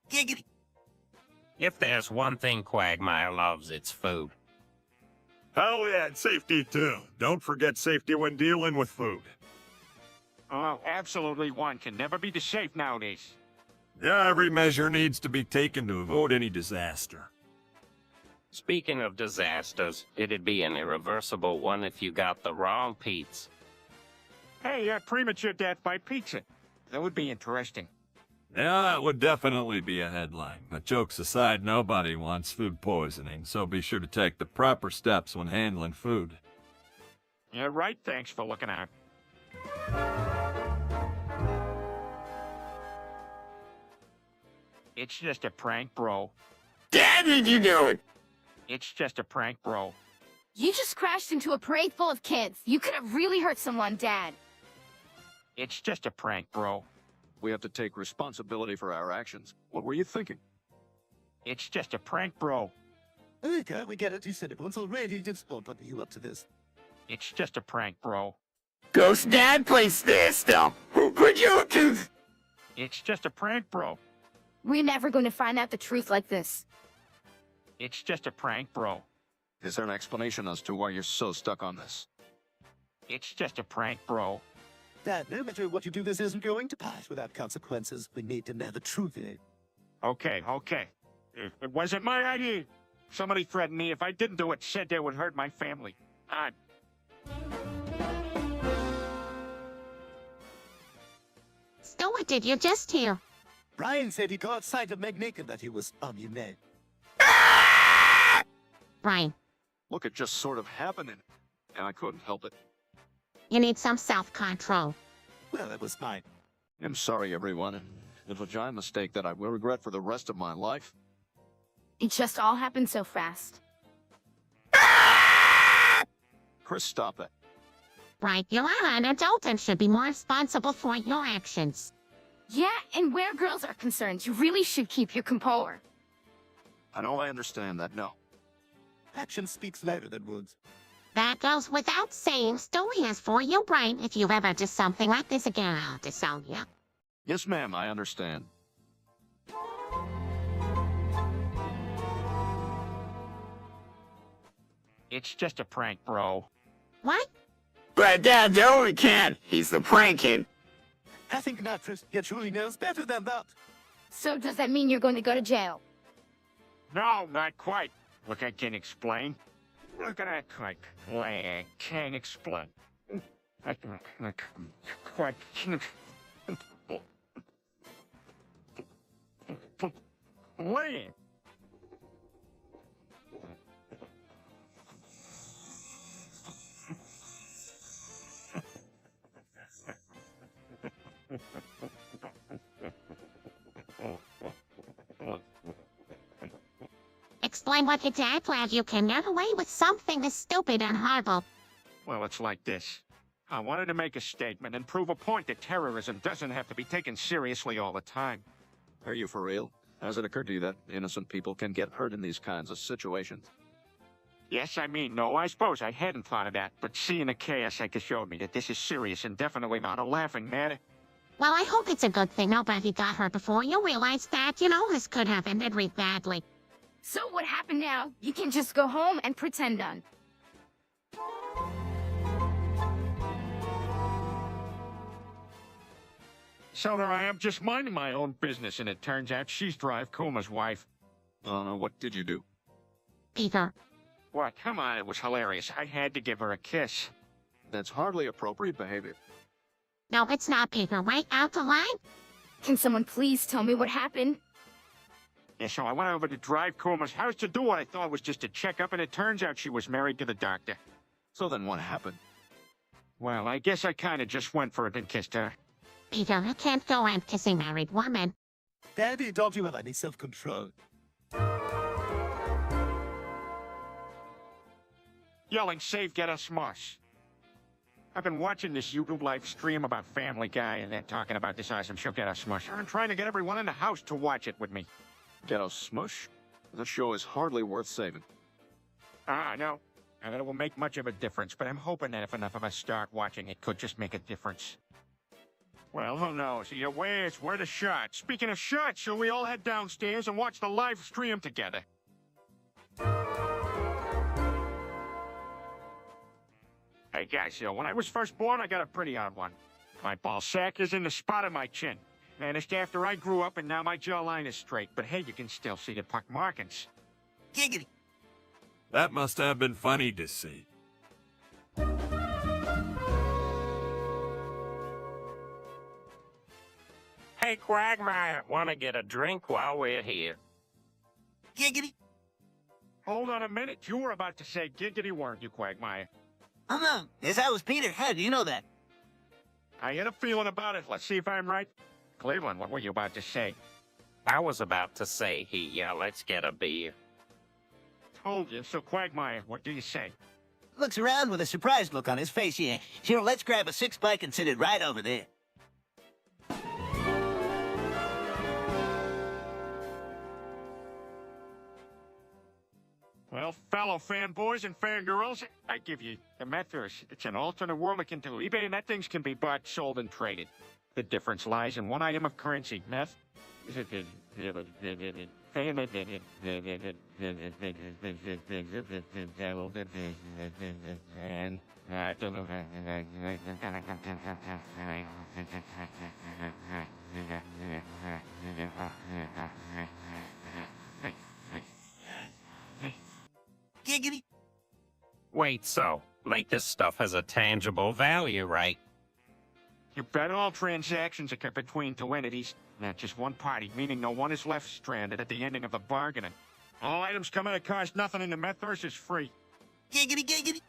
Giggity. If there's one thing Quagmire loves, it's food. Oh yeah, and safety too. Don't forget safety when dealing with food. Oh, absolutely one can never be safe nowadays. Yeah, every measure needs to be taken to avoid any disaster. Speaking of disasters, it'd be an irreversible one if you got the wrong Pete's. Hey, premature death by pizza. That would be interesting. Yeah, it would definitely be a headline. But jokes aside, nobody wants food poisoning, so be sure to take the proper steps when handling food. You're right, thanks for looking out. It's just a prank, bro. Dad, did you do it? It's just a prank, bro. You just crashed into a parade full of kids. You could have really hurt someone, Dad. It's just a prank, bro. We have to take responsibility for our actions. What were you thinking? It's just a prank, bro. Okay, we get it. You said it once already. Just won't put you up to this. It's just a prank, bro. Ghost Dad plays this stuff. Who could you do? It's just a prank, bro. We're never going to find out the truth like this. It's just a prank, bro. Is there an explanation as to why you're so stuck on this? It's just a prank, bro. Dad, no matter what you do, this isn't going to pass without consequences. We need to know the truth here. Okay. It wasn't my idea. Somebody threatened me if I didn't do it, said they would hurt my family. So what did you just hear? Brian said he caught sight of Meg naked, that he was on your neck. Brian, Look, it just sort of happened, and I couldn't help it. you need some self-control. Well, that was mine. I'm sorry, everyone. It was a giant mistake that I will regret for the rest of my life. It just all happened so fast. Chris, stop that. Right, you are an adult and should be more responsible for your actions. Yeah, and where girls are concerned, you really should keep your composure. I know I understand that, no. Action speaks louder than words. That goes without saying. Story is for your brain. If you ever do something like this again, I'll disown you. Yes, ma'am, I understand. It's just a prank, bro. What? But Dad, no, we can't. He's the pranking. I think not, Chris. He truly knows better than that. So does that mean you're going to go to jail? No, not quite. Look, I can explain. Look at that, I can't explain. I quite. Land. Explain what you did, where you can get away with something as stupid and horrible. Well, it's like this. I wanted to make a statement and prove a point that terrorism doesn't have to be taken seriously all the time. Are you for real? Has it occurred to you that innocent people can get hurt in these kinds of situations? Yes, I mean, no, I suppose I hadn't thought of that, but seeing the chaos showed me that this is serious and definitely not a laughing matter. Well, I hope it's a good thing nobody got hurt before you realized that, this could have ended really badly. So what happened now? You can just go home and pretend on. So there I am, just minding my own business, and it turns out she's Drive Kuma's wife. What did you do? Peter. What? Come on, it was hilarious. I had to give her a kiss. That's hardly appropriate behavior. No, it's not, Peter. Wait, out the line? Can someone please tell me what happened? Yeah, so I went over to Drive Kuma's house to do what I thought was just a checkup, and it turns out she was married to the doctor. So then what happened? Well, I guess I kind of just went for it and kissed her. Peter, you can't go and kiss a married woman. Daddy, don't you have any self-control? Yelling, save, get us smush. I've been watching this YouTube live stream about Family Guy, and they're talking about this awesome show, Get Us Smush. I'm trying to get everyone in the house to watch it with me. Ghetto Smush? That show is hardly worth saving. No. I that it will make much of a difference, but I'm hoping that if enough of us start watching, it could just make a difference. Well, who knows? Either way, it's worth a shot. Speaking of shots, shall we all head downstairs and watch the live stream together? Hey guys, when I was first born, I got a pretty odd one. My ball sack is in the spot of my chin. Vanished after I grew up, and now my jawline is straight. But hey, you can still see the puck markings. Giggity. That must have been funny to see. Hey, Quagmire, want to get a drink while we're here? Giggity. Hold on a minute. You were about to say giggity, weren't you, Quagmire? Yes, I was Peter. How do you know that? I had a feeling about it. Let's see if I'm right. Cleveland, what were you about to say? I was about to say, let's get a beer. Told you. So, Quagmire, what do you say? Looks around with a surprised look on his face, yeah. Sure, let's grab a six-pack and sit it right over there. Well, fellow fanboys and fangirls, I give you the Metaverse. It's an alternate world akin to eBay, and that things can be bought, sold, and traded. The difference lies in one item of currency, meth. And I don't know. Giggity. Wait, so, like this stuff has a tangible value, right? You bet all transactions occur between two entities, not just one party, meaning no one is left stranded at the ending of the bargaining. All items come at a cost, nothing in the Metaverse is free. Giggity, giggity.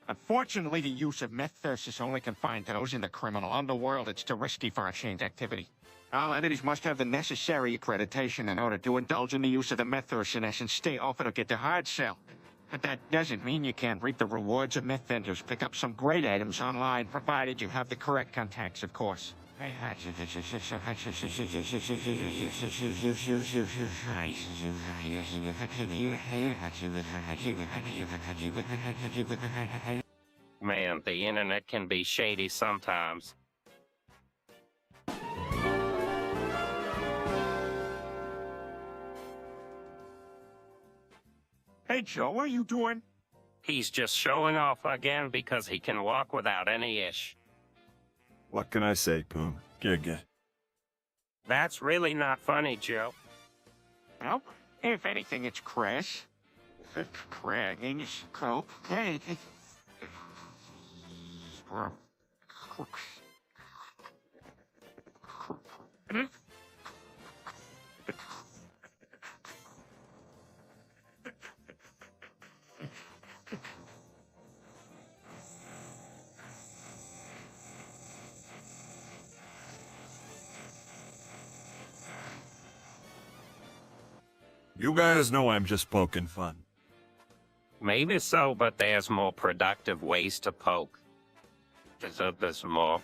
Unfortunately, the use of Metaverse is only confined to those in the criminal underworld. It's too risky for a chained activity. All entities must have the necessary accreditation in order to indulge in the use of the Methosiness and stay off it'll get the hard sell. But that doesn't mean you can't reap the rewards of meth vendors. Pick up some great items online, provided you have the correct contacts, of course. Man, the internet can be shady sometimes. Hey, Joe, what are you doing? He's just showing off again because he can walk without any ish. What can I say, Poon? Giga. That's really not funny, Joe. Well, if anything, it's crass. Cragging, cope. Hey. You guys know I'm just poking fun. Maybe so, but there's more productive ways to poke. There's more.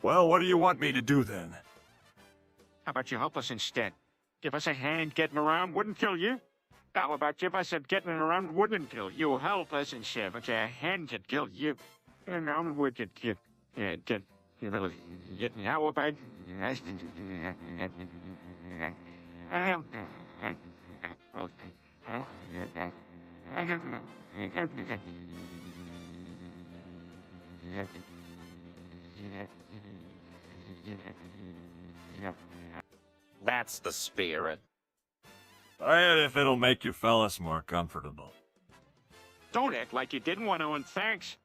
Well, what do you want me to do then? How about you help us instead? Give us a hand getting around wouldn't kill you. How about give us a getting around wouldn't kill you? Help us instead, but a hand could kill you. And I would get you. Yeah, get you really get how about That's the spirit. And if it'll make you fellas more comfortable. Don't act like you didn't want to, and thanks.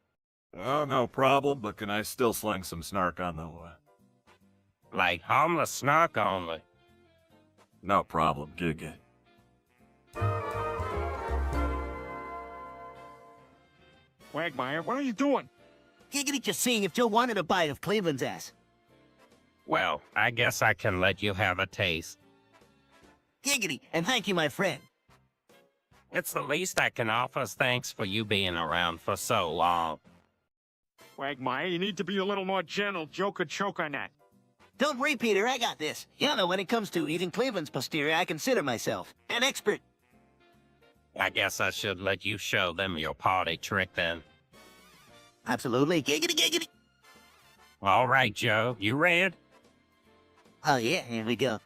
Oh, no problem, but can I still sling some snark on the way? Like harmless snark only. No problem, Giga. Quagmire, what are you doing? Giggity just seeing if Joe wanted a bite of Cleveland's ass. Well, I guess I can let you have a taste. Giggity, and thank you, my friend. It's the least I can offer as thanks for you being around for so long. Quagmire, you need to be a little more gentle. Joe could choke on that. Don't worry, Peter, I got this. You know, when it comes to eating Cleveland's posterior, I consider myself an expert. I guess I should let you show them your party trick then. Absolutely. Giggity, giggity. All right, Joe, you ready? Oh, yeah, here we go.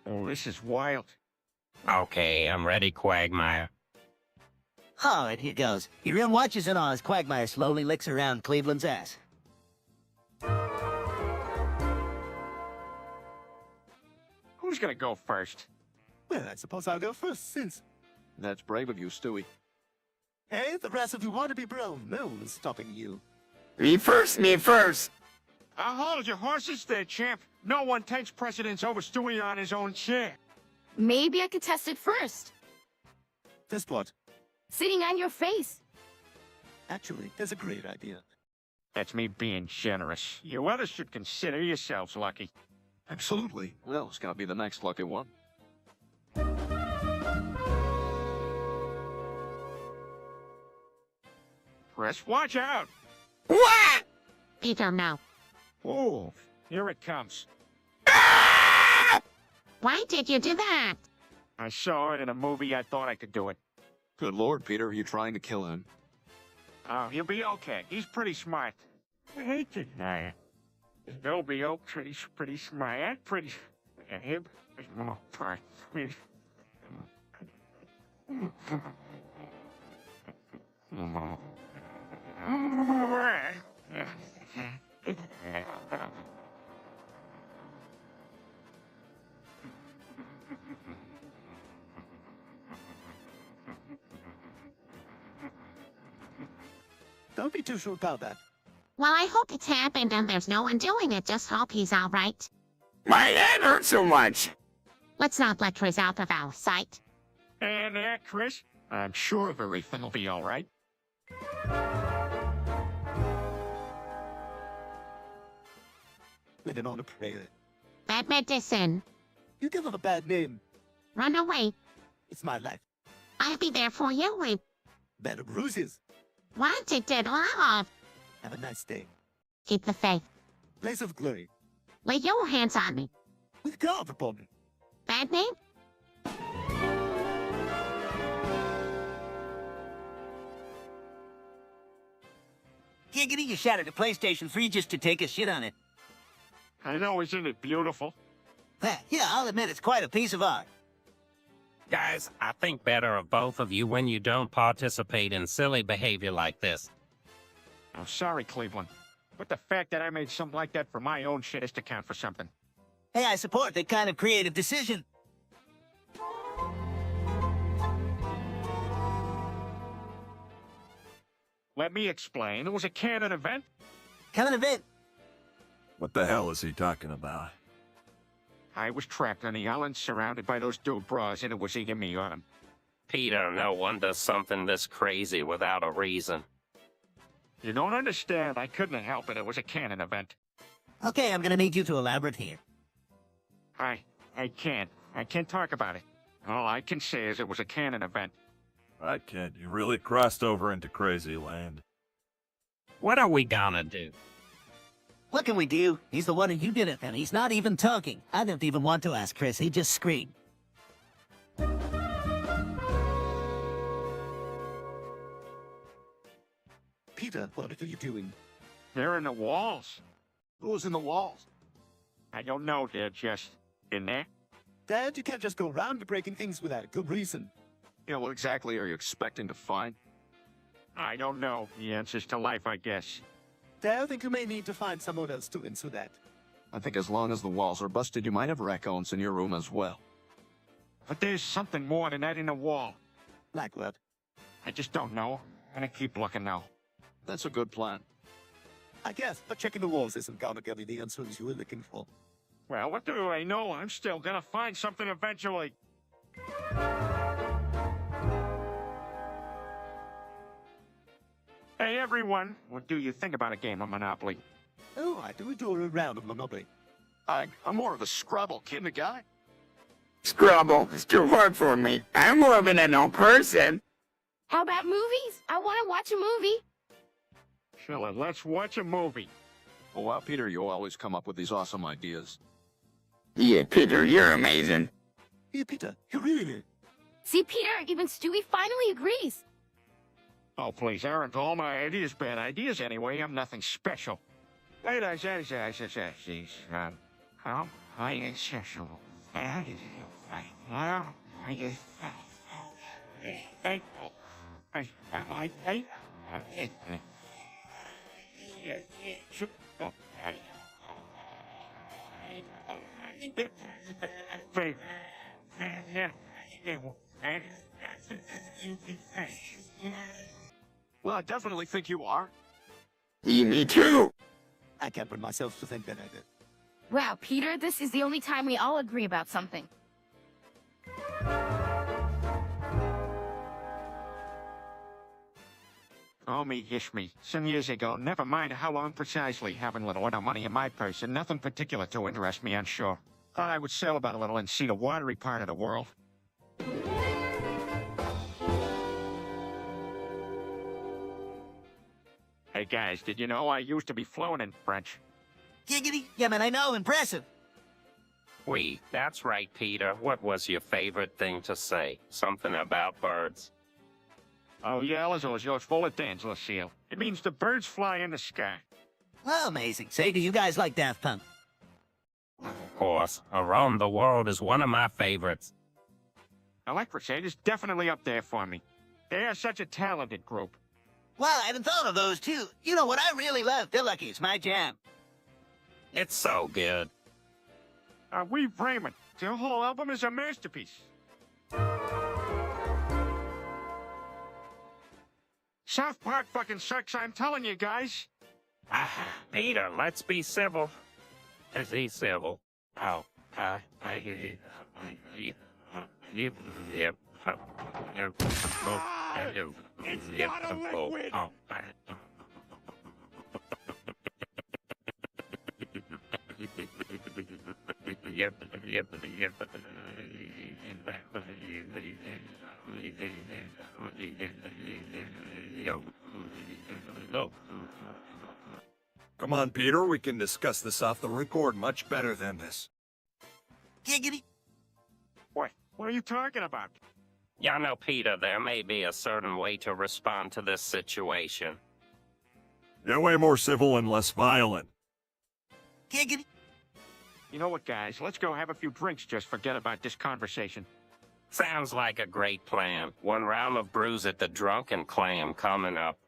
Oh, this is wild. Okay, I'm ready, Quagmire. All right, here goes. He real watches and all as Quagmire slowly licks around Cleveland's ass. Who's gonna go first? Well, I suppose I'll go first, since... That's brave of you, Stewie. Hey, the rest of you want to be bro. No one's stopping you. Me first, me first. I'll hold your horses there, champ. No one takes precedence over Stewie on his own chair. Maybe I could test it first. Test what? Sitting on your face. Actually, that's a great idea. That's me being generous. You others should consider yourselves lucky. Absolutely. Well, it's gotta be the next lucky one. Chris, watch out! What? Peter, no. Oh, here it comes. Why did you do that? I saw it in a movie. I thought I could do it. Good lord, Peter, are you trying to kill him? Oh, he'll be okay. He's pretty smart. I hate to deny it. He'll be pretty smart. Pretty... him? Oh, part. Don't be too sure about that. Well, I hope it's happened and there's no one doing it. Just hope he's all right. My head hurts so much. Let's not let Chris out of our sight. And Chris, I'm sure everything will be all right. Living on a prayer. Bad medicine. You give him a bad name. Run away. It's my life. I'll be there for you with Better bruises. what it did love. Have a nice day. Keep the faith. Place of glory. Lay your hands on me. With God upon me. Bad name? Giggity, you shattered a PlayStation 3 just to take a shit on it. I know, isn't it beautiful? Yeah, I'll admit it's quite a piece of art. Guys, I think better of both of you when you don't participate in silly behavior like this. I'm sorry, Cleveland. But the fact that I made something like that for my own shit is to count for something. Hey, I support that kind of creative decision. Let me explain. It was a canon event. Canon event? What the hell is he talking about? I was trapped on the island surrounded by those dude bras and it was eating me on. Peter, no one does something this crazy without a reason. You don't understand. I couldn't help it. It was a canon event. Okay, I'm gonna need you to elaborate here. I can't. I can't talk about it. All I can say is it was a canon event. Right, kid, you really crossed over into crazy land. What are we gonna do? What can we do? He's the one who did it, and he's not even talking. I didn't even want to ask Chris. He just screamed. Peter, what are you doing? They're in the walls. Who's in the walls? I don't know. They're just in there. Dad, you can't just go around breaking things without a good reason. You know, what exactly are you expecting to find? I don't know. The answers to life, I guess. Dad, I think you may need to find someone else to answer that. I think as long as the walls are busted, you might have raccoons in your room as well. But there's something more than that in the wall. Like what? I just don't know. I'm gonna keep looking now. That's a good plan. I guess, but checking the walls isn't gonna give you the answers you were looking for. Well, what do I know? I'm still gonna find something eventually. Hey, everyone. What do you think about a game of Monopoly? Oh, I do enjoy a round of Monopoly. I'm more of a Scrabble kind of guy. Scrabble, it's too hard for me. I'm more of an adult person. How about movies? I want to watch a movie. Philip, let's watch a movie. Oh, wow, Peter, you always come up with these awesome ideas. Yeah, Peter, you're amazing. Yeah, Peter, you really... See, Peter, even Stewie finally agrees. Oh, please, aren't all my ideas bad ideas anyway? I'm nothing special. Well, I definitely think you are. Yeah, me too. I can't bring myself to think that I did. Wow, Peter, this is the only time we all agree about something. Oh, me, hish me. Some years ago, never mind how long precisely, having little or no money in my purse, and nothing particular to interest me on shore. Thought I would sail about a little and see the watery part of the world. Hey guys, did you know I used to be fluent in French? Giggity? Yeah, man, I know. Impressive. That's right, Peter. What was your favorite thing to say? Something about birds. Oh yeah, los full of dance, Lucille. It means the birds fly in the sky. Well, amazing. Say, do you guys like Daft Punk? Of course, Around the World is one of my favorites. Electric Shade is definitely up there for me. They are such a talented group. Well, I hadn't thought of those, too. You know what I really love? Feel Lucky. It's my jam. It's so good. We Raymond. Their whole album is a masterpiece. South Park fucking sucks, I'm telling you guys. Peter, let's be civil. Be civil. Oh, Come on, Peter, we can discuss this off the record much better than this. Giggity. What are you talking about? You know, Peter, there may be a certain way to respond to this situation. You're way more civil and less violent. Giggity. You know what, guys? Let's go have a few drinks. Just forget about this conversation. Sounds like a great plan. One round of brews at the Drunken Clam coming up.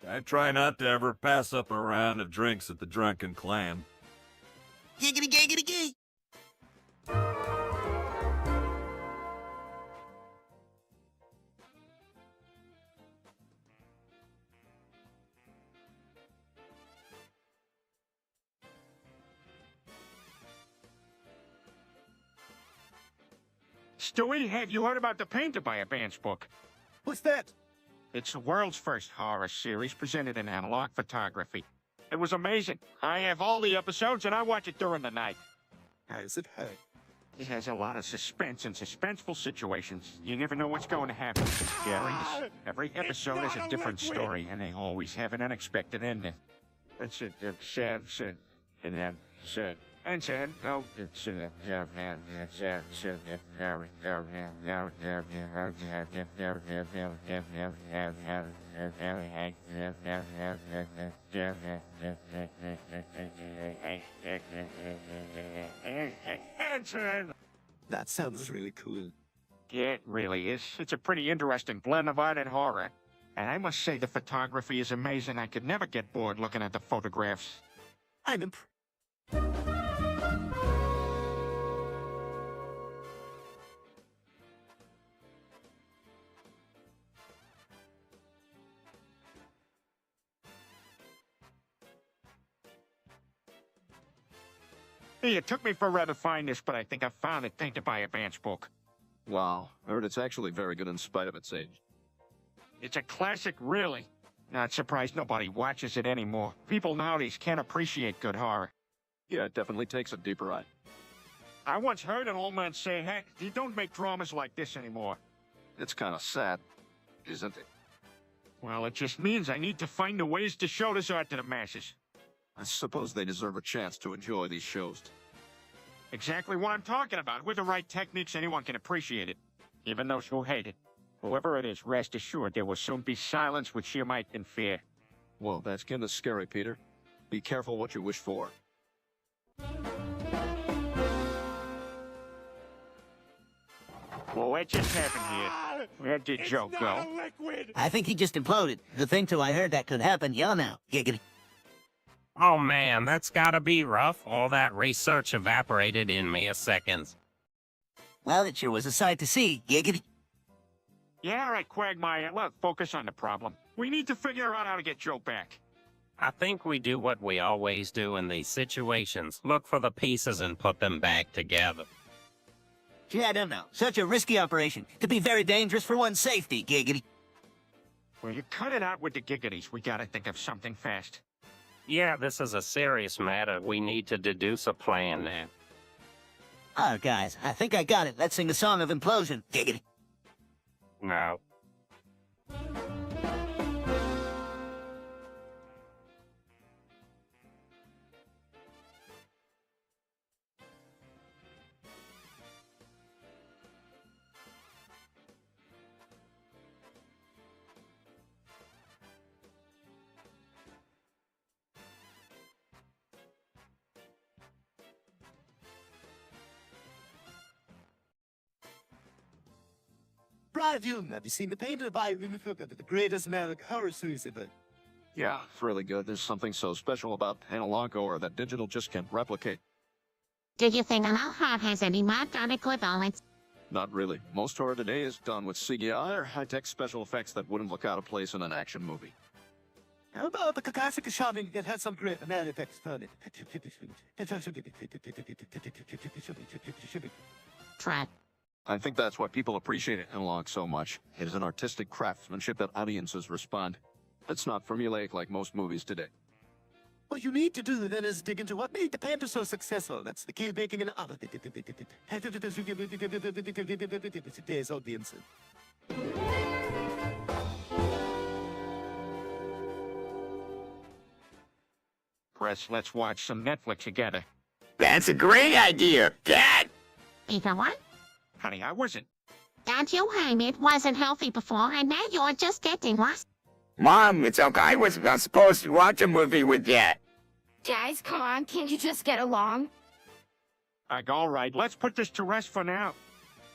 I try not to ever pass up a round of drinks at the Drunken Clam. Giggity, giggity, gig. Stewie, have you heard about the Painted by Aisponge book? What's that? It's the world's first horror series presented in analog photography. It was amazing. I have all the episodes and I watch it during the night. How does it hurt? It has a lot of suspense and suspenseful situations. You never know what's going to happen. It's scary. Every episode has a different story, and they always have an unexpected ending. It's sad, and then sad. And said, oh, it's That sounds really cool. Yeah, it really is. It's a pretty interesting blend of art and horror. And I must say the photography is amazing. I could never get bored looking at the photographs. I'm impressed. Hey, it took me forever to find this, but I think I found it. Painted by Aisponge book. Wow, I heard it's actually very good in spite of its age. It's a classic, really. Not surprised nobody watches it anymore. People nowadays can't appreciate good horror. Yeah, it definitely takes a deeper eye. I once heard an old man say, heck, you don't make dramas like this anymore. It's kind of sad, isn't it? Well, it just means I need to find the ways to show this art to the masses. I suppose they deserve a chance to enjoy these shows. Exactly what I'm talking about. With the right techniques, anyone can appreciate it. Even those who hate it. Whoever it is, rest assured there will soon be silence with sheer might and fear. Well, that's kind of scary, Peter. Be careful what you wish for. Well, what just happened here? Where did Joe go? I think he just imploded. The thing till I heard that could happen, y'all know. Giggity. Oh man, that's gotta be rough. All that research evaporated in mere seconds. Well, it sure was a sight to see. Giggity. Yeah, all right, Quagmire. Look, focus on the problem. We need to figure out how to get Joe back. I think we do what we always do in these situations. Look for the pieces and put them back together. Gee, I don't know. Such a risky operation. Could be very dangerous for one's safety. Giggity. Well, you cut it out with the giggities. We gotta think of something fast. Yeah, this is a serious matter. We need to deduce a plan now. Oh, guys, I think I got it. Let's sing a song of implosion. Giggity. No. Brian, have you seen the Painted by the greatest American horror series ever? Yeah, it's really good. There's something so special about analog horror that digital just can't replicate. Do you think our heart has any modern equivalents? Not really. Most horror today is done with CGI or high-tech special effects that wouldn't look out of place in an action movie. How about the classic shopping that has some great effects on it? Try. I think that's why people appreciate analog so much. It is an artistic craftsmanship that audiences respond. It's not formulaic like most movies today. What you need to do then is dig into what made the Panther so successful. That's the key making an art. Today's audience. Chris, let's watch some Netflix together. That's a great idea, Dad. Either one? Honey, I wasn't. Dad, you hang it wasn't healthy before, and now you're just getting worse. Mom, it's okay. I was not supposed to watch a movie with Dad. Guys, come on, can't you just get along? All right, let's put this to rest for now.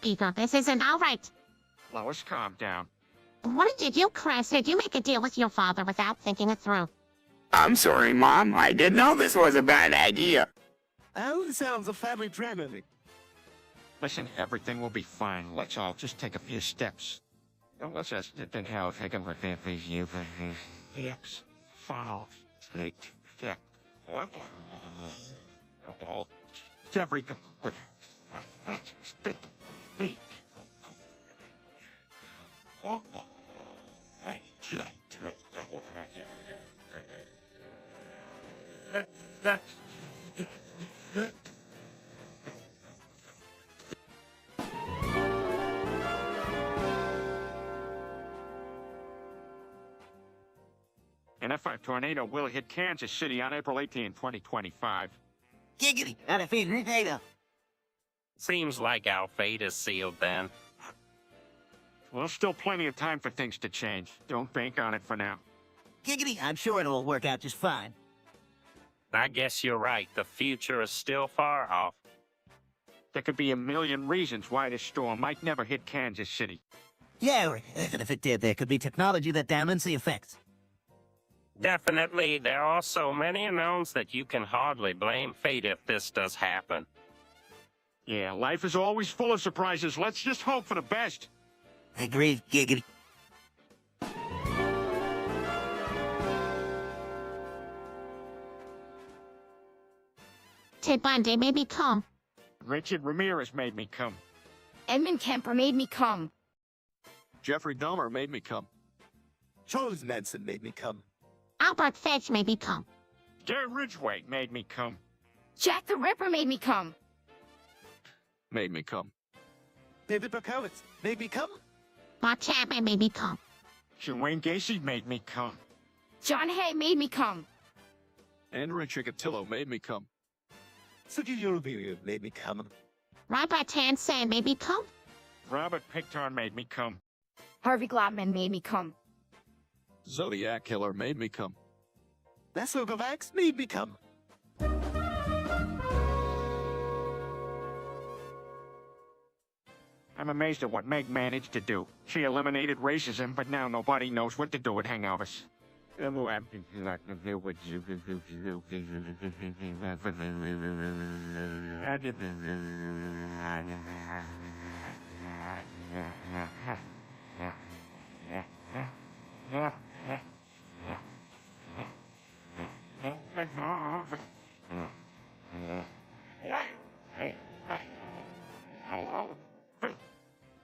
Peter, this isn't all right. Lois, calm down. What did you, Chris? Did you make a deal with your father without thinking it through? I'm sorry, Mom. I didn't know this was a bad idea. Oh, it sounds a family drama. Listen, everything will be fine. Let's all just take a few steps. Let's just think how if I can look at these hips, fall, straight, step. Everything. Spit. Feet. An F5 tornado will hit Kansas City on April 18, 2025. Giggity, not a favorite potato. Seems like our fate is sealed then. Well, still plenty of time for things to change. Don't bank on it for now. Giggity, I'm sure it'll work out just fine. I guess you're right. The future is still far off. There could be a million reasons why this storm might never hit Kansas City. Yeah, or even if it did, there could be technology that dampens the effects. Definitely, there are so many unknowns that you can hardly blame fate if this does happen. Yeah, life is always full of surprises. Let's just hope for the best. Agreed, Giggity. Ted Bundy made me come. Richard Ramirez made me come. Edmund Kemper made me come. Jeffrey Dahmer made me come. Charles Manson made me come. Albert Fetch made me come. Gary Ridgway made me come. Jack the Ripper made me come. Made me come. David Berkowitz made me come. Mark Chapman made me come. Wayne Gacy made me come. John Hay made me come. Andrea Chikatilo made me come. Suki Yoroviria made me come. Robert Hansen made me come. Robert Picton made me come. Harvey Globman made me come. Zodiac Killer made me come. Lasso Gavax made me come. I'm amazed at what Meg managed to do. She eliminated racism, but now nobody knows what to do with hangovers.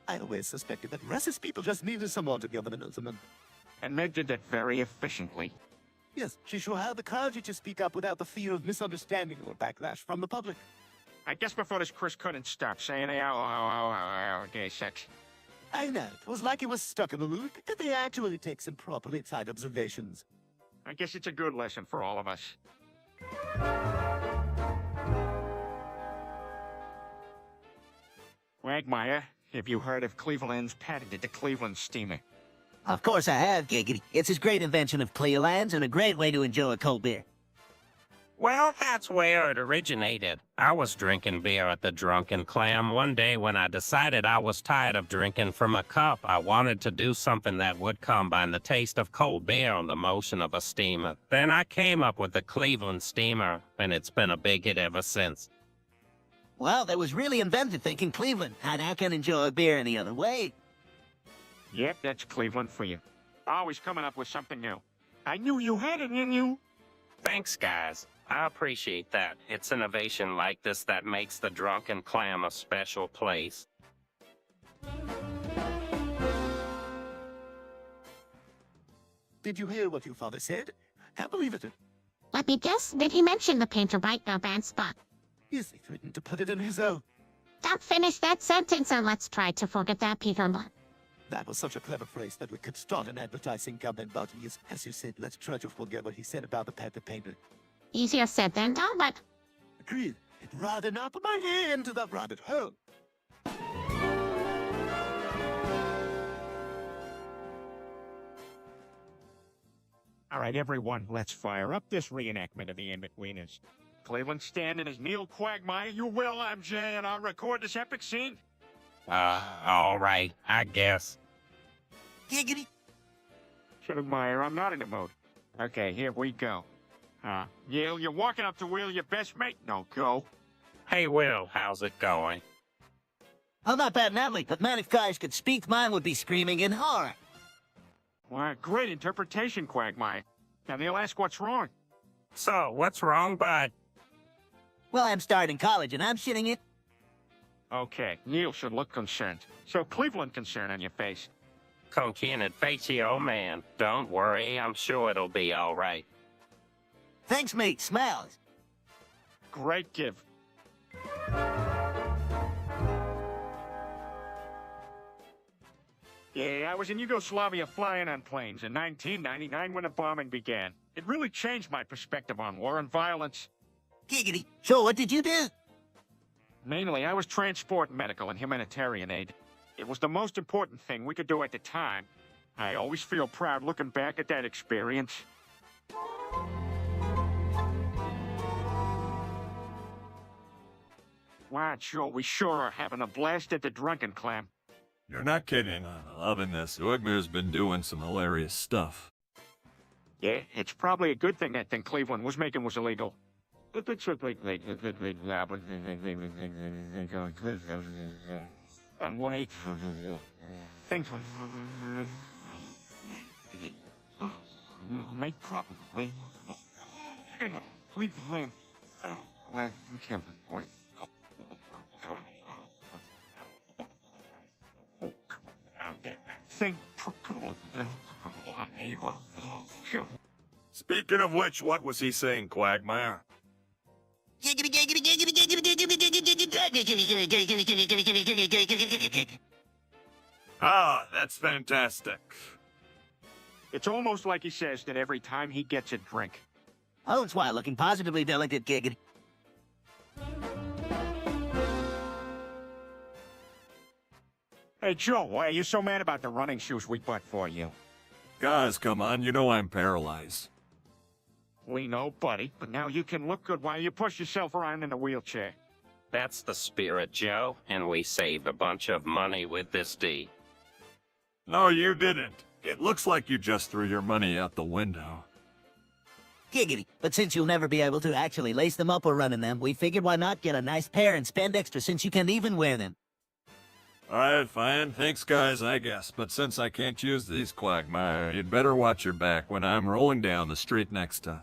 I always suspected that racist people just needed someone to give them an ultimate. And Meg did that very efficiently. Yes, she sure had the courage to speak up without the fear of misunderstanding or backlash from the public. I guess before this, Chris couldn't stop saying, gay sex. I know, it was like he was stuck in a loop. Did they actually take some properly timed observations? I guess it's a good lesson for all of us. Quagmire, have you heard of Cleveland's patented the Cleveland steamer? Of course I have, Giggity. It's his great invention of Cleveland's and a great way to enjoy a cold beer. Well, that's where it originated. I was drinking beer at the Drunken Clam one day when I decided I was tired of drinking from a cup. I wanted to do something that would combine the taste of cold beer and the motion of a steamer. Then I came up with the Cleveland steamer, and it's been a big hit ever since. Well, that was really inventive thinking Cleveland. I now can enjoy a beer any other way. Yep, that's Cleveland for you. Always coming up with something new. I knew you had it in you. Thanks, guys. I appreciate that. It's innovation like this that makes the Drunken Clam a special place. Did you hear what your father said? Can't believe it. Let me guess, did he mention the painter might go bad spot? Yes, he threatened to put it in his own. Don't finish that sentence and let's try to forget that, Peter. That was such a clever phrase that we could start an advertising campaign about it. Yes, as you said, let's try to forget what he said about the panther painter. Easier said than done, but... Agreed. I'd rather not put my hand to the rabbit hole. All right, everyone, let's fire up this reenactment of the In-Betweeners. Cleveland standing as Neil Quagmire, you will, MJ, and I'll record this epic scene. All right, I guess. Giggity. Quagmire, I'm not in the mood. Okay, here we go. Yale, you're walking up to Will, your best mate. No, go. Hey, Will, how's it going? Oh, not bad, Natalie, but man, if guys could speak, mine would be screaming in horror. Well, great interpretation, Quagmire. Now they'll ask what's wrong. So, what's wrong, bud? Well, I'm starting college and I'm shitting it. Okay, Neil should look concerned. So Cleveland concern on your face. Conkin and Facey, oh man. Don't worry, I'm sure it'll be all right. Thanks, mate. Smells. Great give. Yeah, I was in Yugoslavia flying on planes in 1999 when the bombing began. It really changed my perspective on war and violence. Giggity. So what did you do? Mainly, I was transport medical and humanitarian aid. It was the most important thing we could do at the time. I always feel proud looking back at that experience. Wow, Joe, we sure are having a blast at the Drunken Clam. You're not kidding. I'm loving this. Wigmer's been doing some hilarious stuff. Yeah, it's probably a good thing that thing Cleveland was making was illegal. Things make probably. Cleveland. Speaking of which, what was he saying, Quagmire? Ah, that's fantastic. It's almost like he says that every time he gets a drink. Oh, it's why looking positively delicate, Giggity. Hey, Joe, why are you so mad about the running shoes we bought for you? Guys, come on, you know I'm paralyzed. We know, buddy, but now you can look good while you push yourself around in a wheelchair. That's the spirit, Joe, and we saved a bunch of money with this deed. No, you didn't. It looks like you just threw your money out the window. Giggity. But since you'll never be able to actually lace them up or run in them, we figured why not get a nice pair and spend extra since you can't even wear them. Alright, fine. Thanks, guys, I guess. But since I can't use these, Quagmire, you'd better watch your back when I'm rolling down the street next time.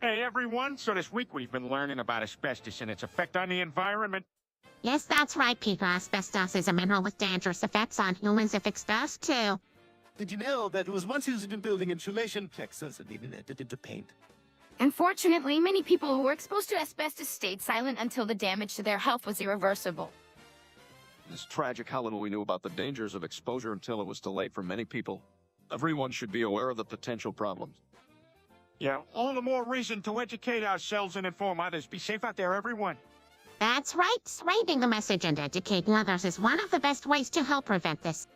Hey, everyone. So this week we've been learning about asbestos and its effect on the environment. Yes, that's right, Peter. Asbestos is a mineral with dangerous effects on humans if exposed to. Did you know that it was once used in building insulation, Texas, and even added into paint? Unfortunately, many people who were exposed to asbestos stayed silent until the damage to their health was irreversible. It's tragic how little we knew about the dangers of exposure until it was too late for many people. Everyone should be aware of the potential problems. Yeah, all the more reason to educate ourselves and inform others. Be safe out there, everyone. That's right. Spreading the message and educating others is one of the best ways to help prevent this.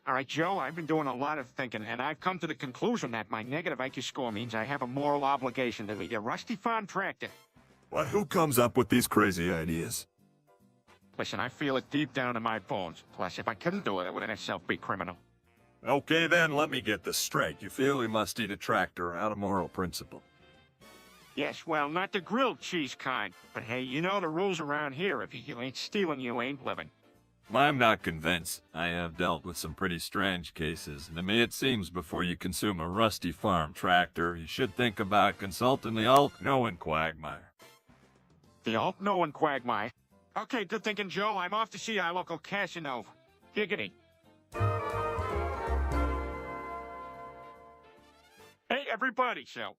All right, Joe, I've been doing a lot of thinking, and I've come to the conclusion that my negative IQ score means I have a moral obligation to be a rusty farm tractor. What? Who comes up with these crazy ideas? Listen, I feel it deep down in my bones. Plus, if I couldn't do it, it would in itself be criminal. Okay then, let me get this straight. You feel we must eat a tractor out of moral principle. Yes, well, not the grilled cheese kind. But hey, you know the rules around here. If you ain't stealing, you ain't living. I'm not convinced. I have dealt with some pretty strange cases, and to me it seems before you consume a rusty farm tractor, you should think about consulting the all-knowing quagmire. The all-knowing quagmire. Okay, good thinking, Joe. I'm off to see our local Casanova. Giggity. Hey, everybody, so...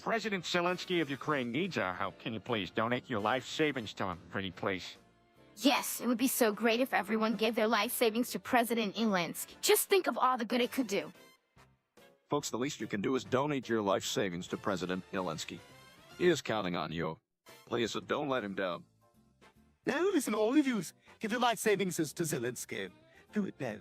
President Zelensky of Ukraine needs our help. Can you please donate your life savings to him, pretty please? Yes, it would be so great if everyone gave their life savings to President Zelensky. Just think of all the good it could do. Folks, the least you can do is donate your life savings to President Zelensky. He is counting on you. Please, don't let him down. Now listen, all of you. Give your life savings to Zelensky. Do it now.